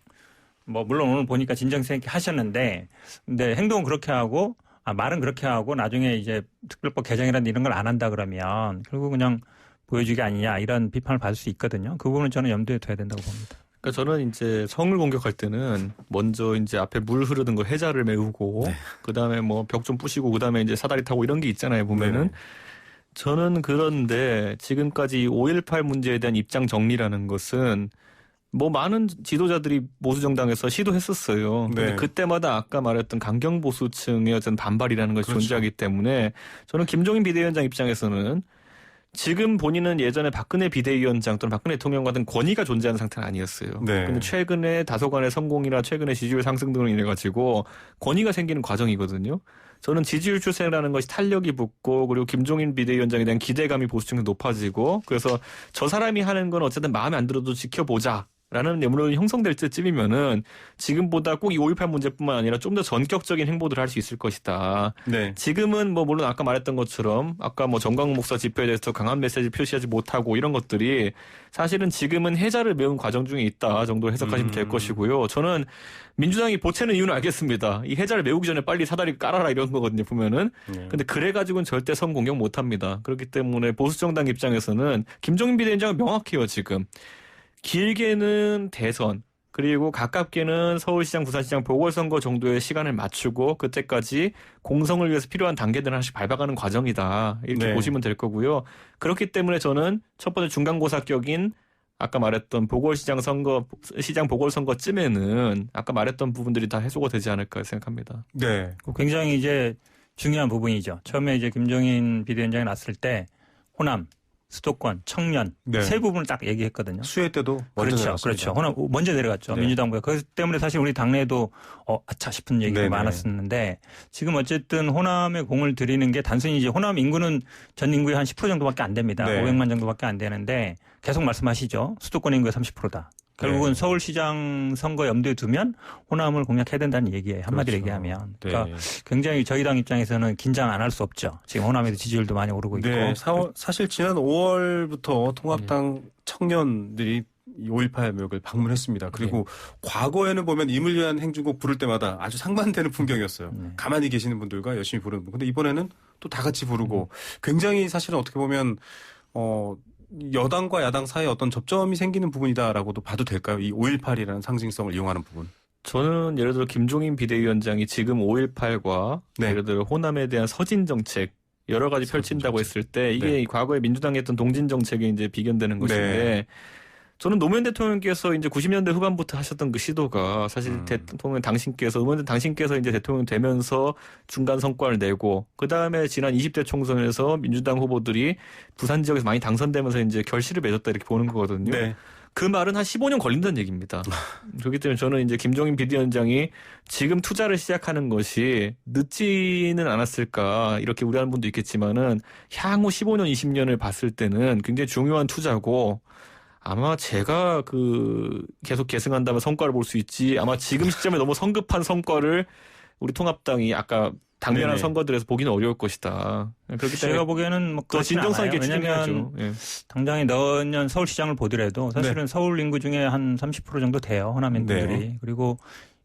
뭐 물론 오늘 보니까 진정성 있게 하셨는데 근데 행동은 그렇게 하고 말은 그렇게 하고 나중에 이제 특별법 개정이라든 이런 걸 안 한다 그러면 결국 그냥 보여주기 아니냐 이런 비판을 받을 수 있거든요. 그 부분은 저는 염두에 둬야 된다고 봅니다. 그러니까 저는 이제 성을 공격할 때는 먼저 이제 앞에 물 흐르는 거 해자를 메우고 그다음에 뭐 벽 좀 부시고 그다음에 이제 사다리 타고 이런 게 있잖아요. 보면은 저는 그런데 지금까지 5.18 문제에 대한 입장 정리라는 것은 뭐 많은 지도자들이 보수정당에서 시도했었어요. 근데 그때마다 아까 말했던 강경보수층의 어떤 반발이라는 것이 존재하기 때문에 저는 김종인 비대위원장 입장에서는 지금 본인은 예전에 박근혜 비대위원장 또는 박근혜 대통령 같은 권위가 존재하는 상태는 아니었어요. 근데 최근에 다소간의 성공이나 최근에 지지율 상승 등을 인해 가지고 권위가 생기는 과정이거든요. 저는 지지율 추세라는 것이 탄력이 붙고 그리고 김종인 비대위원장에 대한 기대감이 보수층에 높아지고 그래서 저 사람이 하는 건 어쨌든 마음에 안 들어도 지켜보자. 라는 여론이 형성될 때쯤이면은 지금보다 꼭 이 5.18 문제뿐만 아니라 좀 더 전격적인 행보들을 할 수 있을 것이다. 지금은 뭐 물론 아까 말했던 것처럼 아까 뭐 정광훈 목사 집회에 대해서 강한 메시지 표시하지 못하고 이런 것들이 사실은 지금은 해자를 메운 과정 중에 있다 정도 해석하시면 될 것이고요. 저는 민주당이 보채는 이유는 알겠습니다. 이 해자를 메우기 전에 빨리 사다리 깔아라 이런 거거든요. 보면은. 근데 그래가지고는 절대 선 공격 못합니다. 그렇기 때문에 보수정당 입장에서는 김종인 비대위원장은 명확해요. 지금. 길게는 대선 그리고 가깝게는 서울시장, 부산시장 보궐선거 정도의 시간을 맞추고 그때까지 공성을 위해서 필요한 단계들을 하나씩 밟아가는 과정이다. 이렇게 보시면 될 거고요. 그렇기 때문에 저는 첫 번째 중간고사격인 아까 말했던 보궐시장 선거, 시장 보궐선거쯤에는 아까 말했던 부분들이 다 해소가 되지 않을까 생각합니다. 굉장히 이제 중요한 부분이죠. 처음에 이제 김종인 비대위원장이 났을 때 호남, 수도권, 청년 세 부분을 딱 얘기했거든요. 수해 때도 먼저 내려갔습니다. 그렇죠. 호남 먼저 내려갔죠. 민주당보다. 그렇기 때문에 사실 우리 당내에도 아차 싶은 얘기가 많았었는데 지금 어쨌든 호남에 공을 들이는 게 단순히 이제 호남 인구는 전 인구의 한 10% 정도밖에 안 됩니다. 500만 정도밖에 안 되는데 계속 말씀하시죠. 수도권 인구의 30%다. 결국은 서울시장 선거 염두에 두면 호남을 공략해야 된다는 얘기예요. 한마디로 얘기하면. 그러니까 굉장히 저희 당 입장에서는 긴장 안 할 수 없죠. 지금 호남에도 지지율도 많이 오르고 있고. 사실 지난 5월부터 통합당 청년들이 5.18 묘역을 방문했습니다. 그리고 과거에는 보면 임을 위한 행진곡 부를 때마다 아주 상반되는 풍경이었어요. 가만히 계시는 분들과 열심히 부르는 분. 근데 이번에는 또 다 같이 부르고 굉장히 사실은 어떻게 보면 여당과 야당 사이에 어떤 접점이 생기는 부분이다라고도 봐도 될까요? 이 5.18이라는 상징성을 이용하는 부분. 저는 예를 들어 김종인 비대위원장이 지금 5.18과 예를 들어 호남에 대한 서진 정책 여러 가지 펼친다고 했을 때 이게 과거에 민주당이 했던 동진 정책에 이제 비견되는 것인데 저는 노무현 대통령께서 이제 90년대 후반부터 하셨던 그 시도가 사실 대통령 노무현 당신께서 이제 대통령 되면서 중간 성과를 내고 그 다음에 지난 20대 총선에서 민주당 후보들이 부산 지역에서 많이 당선되면서 이제 결실을 맺었다 이렇게 보는 거거든요. 그 말은 한 15년 걸린다는 얘기입니다. 그렇기 때문에 저는 이제 김종인 비대위원장이 지금 투자를 시작하는 것이 늦지는 않았을까 이렇게 우려하는 분도 있겠지만은 향후 15년, 20년을 봤을 때는 굉장히 중요한 투자고 아마 제가 계속 계승한다면 성과를 볼 수 있지 아마 지금 시점에 너무 성급한 성과를 우리 통합당이 아까 당면한 선거들에서 보기는 어려울 것이다. 그렇기 때문에 제가 보기에는 더 진정성 있게 추진해야죠. 왜냐하면 당장에 내년 서울시장을 보더라도 사실은 서울 인구 중에 한 30% 정도 돼요. 호남인들이. 그리고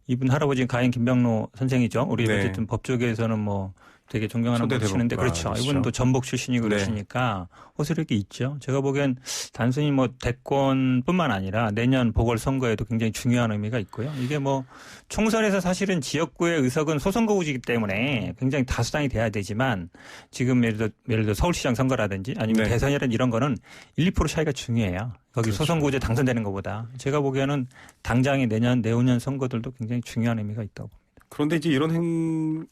이분 할아버지 가인 김병로 선생이죠. 우리 어쨌든 법조계에서는 뭐 되게 존경하는 분이시는데 그렇죠. 이분도 전북 출신이고 그러시니까 호소력이 있죠. 제가 보기엔 단순히 뭐 대권뿐만 아니라 내년 보궐선거에도 굉장히 중요한 의미가 있고요. 이게 뭐 총선에서 사실은 지역구의 의석은 소선거구이기 때문에 굉장히 다수당이 돼야 되지만 지금 예를 들어 서울시장 선거라든지 아니면 대선이라든지 이런 거는 1, 2% 차이가 중요해요. 거기 소선거구제 당선되는 것보다. 제가 보기에는 당장의 내후년 선거들도 굉장히 중요한 의미가 있다고 봅니다. 그런데 이제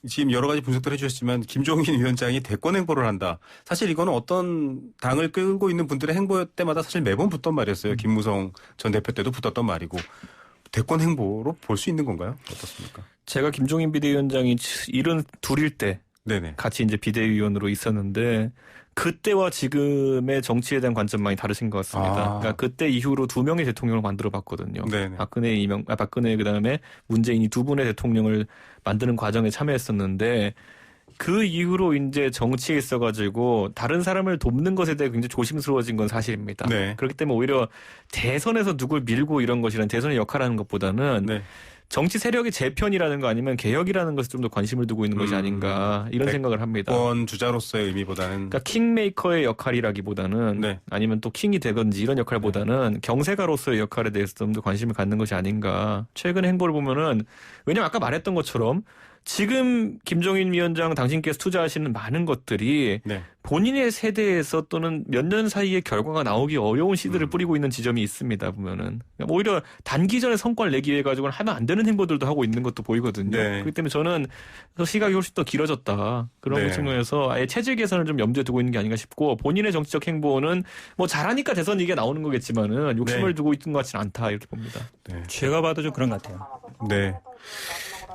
지금 여러 가지 분석들 해주셨지만 김종인 위원장이 대권 행보를 한다. 사실 이거는 어떤 당을 끌고 있는 분들의 행보 때마다 사실 매번 붙던 말이었어요. 김무성 전 대표 때도 붙었던 말이고. 대권 행보로 볼 수 있는 건가요? 어떻습니까? 제가 김종인 비대위원장이 72일 때 같이 이제 비대위원으로 있었는데 그때와 지금의 정치에 대한 관점 많이 다르신 것 같습니다. 그러니까 그때 이후로 2명의 대통령을 만들어 봤거든요. 박근혜 그다음에 문재인이 2분의 대통령을 만드는 과정에 참여했었는데 그 이후로 이제 정치에 있어가지고 다른 사람을 돕는 것에 대해 굉장히 조심스러워진 건 사실입니다. 그렇기 때문에 오히려 대선에서 누굴 밀고 이런 것이란 대선의 역할하는 것보다는 정치 세력의 재편이라는 거 아니면 개혁이라는 것에 좀 더 관심을 두고 있는 것이 아닌가 이런 생각을 합니다. 대권 주자로서의 의미보다는 그러니까 킹메이커의 역할이라기보다는 네. 아니면 또 킹이 되든지 이런 역할보다는 경세가로서의 역할에 대해서 좀 더 관심을 갖는 것이 아닌가. 최근 행보를 보면은 왜냐면 아까 말했던 것처럼 지금 김종인 위원장 당신께서 투자하시는 많은 것들이 네. 본인의 세대에서 또는 몇 년 사이에 결과가 나오기 어려운 시들을 뿌리고 있는 지점이 있습니다. 보면은 오히려 단기 전에 성과를 내기 위해 가지고는 하면 안 되는 행보들도 하고 있는 것도 보이거든요. 네. 그렇기 때문에 저는 시각이 훨씬 더 길어졌다. 그런 네. 측면에서 아예 체질 개선을 좀 염두에 두고 있는 게 아닌가 싶고 본인의 정치적 행보는 뭐 잘하니까 대선 얘기가 나오는 거겠지만은 욕심을 네. 두고 있는 것 같지는 않다 이렇게 봅니다. 네. 제가 봐도 좀 그런 것 같아요. 네.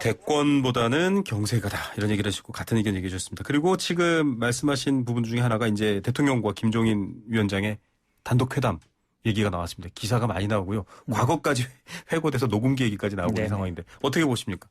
대권보다는 경세가다 이런 얘기를 하시고 같은 의견 얘기해 주셨습니다. 그리고 지금 말씀하신 부분 중에 하나가 이제 대통령과 김종인 위원장의 단독 회담 얘기가 나왔습니다. 기사가 많이 나오고요. 과거까지 회고돼서 녹음기 얘기까지 나오고 있는 상황인데 어떻게 보십니까?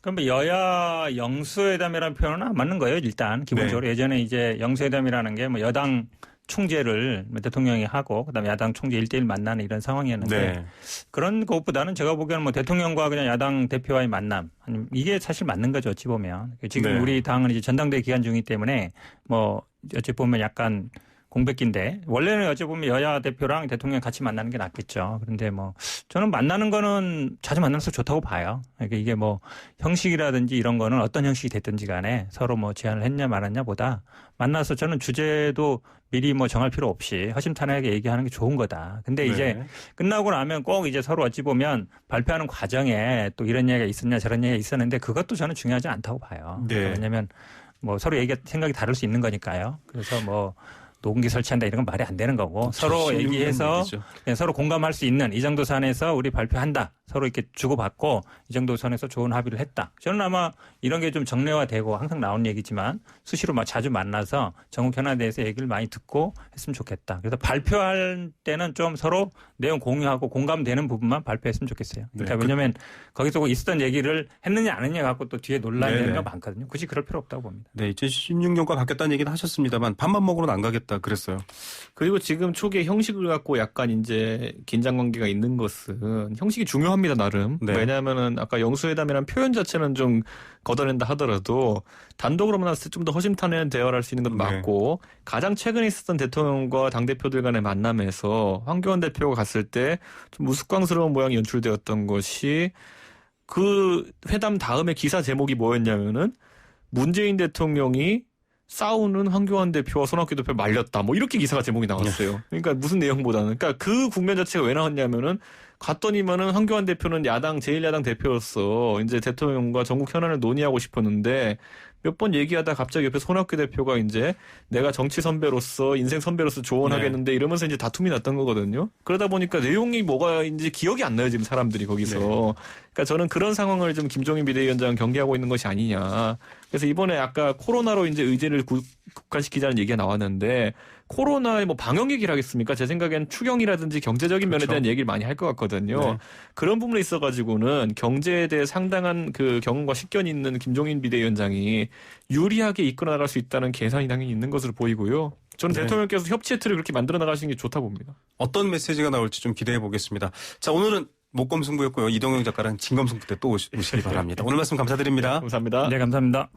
그럼 뭐 여야 영수회담이라는 표현은 안 맞는 거예요. 일단 기본적으로 예전에 이제 영수회담이라는 게 뭐 여당 총재를 대통령이 하고 그다음에 야당 총재 1대1 만나는 이런 상황이었는데 그런 것보다는 제가 보기에는 뭐 대통령과 그냥 야당 대표와의 만남 이게 사실 맞는 거죠. 어찌 보면 지금 우리 당은 이제 전당대회 기간 중이기 때문에 뭐 어찌 보면 약간 공백기인데 원래는 어찌 보면 여야 대표랑 대통령 같이 만나는 게 낫겠죠. 그런데 뭐 저는 만나는 거는 자주 만나서 좋다고 봐요. 그러니까 이게 뭐 형식이라든지 이런 거는 어떤 형식이 됐든지 간에 서로 뭐 제안을 했냐 말았냐보다 만나서 저는 주제도 미리 뭐 정할 필요 없이 허심탄회하게 얘기하는 게 좋은 거다. 근데 이제 끝나고 나면 꼭 이제 서로 어찌 보면 발표하는 과정에 또 이런 얘기가 있었냐 저런 얘기가 있었는데 그것도 저는 중요하지 않다고 봐요. 왜냐하면 뭐 서로 생각이 다를 수 있는 거니까요. 그래서 뭐 녹음기 설치한다 이런 건 말이 안 되는 거고 서로 얘기해서 서로 공감할 수 있는 이 정도 선에서 우리 발표한다. 서로 이렇게 주고받고 이 정도 선에서 좋은 합의를 했다. 저는 아마 이런 게 좀 정례화되고 항상 나오는 얘기지만 수시로 자주 만나서 전국 현안에 대해서 얘기를 많이 듣고 했으면 좋겠다. 그래서 발표할 때는 좀 서로 내용 공유하고 공감되는 부분만 발표했으면 좋겠어요. 그러니까 왜냐하면 거기서 있었던 얘기를 했느냐 안 했느냐 갖고 또 뒤에 논란이 되는 거 많거든요. 굳이 그럴 필요 없다고 봅니다. 네, 2016년과 바뀌었다는 얘기는 하셨습니다만 밥만 먹으러는 안 가겠다 그랬어요. 그리고 지금 초기에 형식을 갖고 약간 이제 긴장 관계가 있는 것은 형식이 중요합니다. 나름. 왜냐하면은 아까 영수회담이라는 표현 자체는 좀 걷어낸다 하더라도 단독으로 만났을 때 좀 더 허심탄회한 대화를 할 수 있는 건 맞고 가장 최근에 있었던 대통령과 당대표들 간의 만남에서 황교안 대표가 갔을 때 좀 우스꽝스러운 모양이 연출되었던 것이 그 회담 다음에 기사 제목이 뭐였냐면은 문재인 대통령이 싸우는 황교안 대표와 손학규 대표를 말렸다. 뭐 이렇게 기사가 제목이 나왔어요. 그러니까 무슨 내용보다는 그러니까 그 국면 자체가 왜 나왔냐면은 갔더니만은 황교안 대표는 제1야당 대표로서 이제 대통령과 전국 현안을 논의하고 싶었는데 몇 번 얘기하다 갑자기 옆에 손학규 대표가 이제 내가 정치 선배로서 인생 선배로서 조언하겠는데 이러면서 이제 다툼이 났던 거거든요. 그러다 보니까 내용이 뭐가인지 기억이 안 나요, 지금 사람들이 거기서. 그러니까 저는 그런 상황을 좀 김종인 비대위원장 경계하고 있는 것이 아니냐. 그래서 이번에 아까 코로나로 이제 의제를 국한시키자는 얘기가 나왔는데 코로나의 뭐 방역 얘기를 하겠습니까? 제 생각엔 추경이라든지 경제적인 면에 대한 얘기를 많이 할 것 같거든요. 그런 부분에 있어가지고는 경제에 대해 상당한 그 경험과 식견이 있는 김종인 비대위원장이 유리하게 이끌어 나갈 수 있다는 계산이 당연히 있는 것으로 보이고요. 저는 대통령께서 협치의 틀을 그렇게 만들어 나가시는 게 좋다 봅니다. 어떤 메시지가 나올지 좀 기대해 보겠습니다. 자, 오늘은 목검승부였고요. 이동영 작가랑 진검승부 때 또 오시기 바랍니다. 오늘 말씀 감사드립니다. 감사합니다. 네, 감사합니다.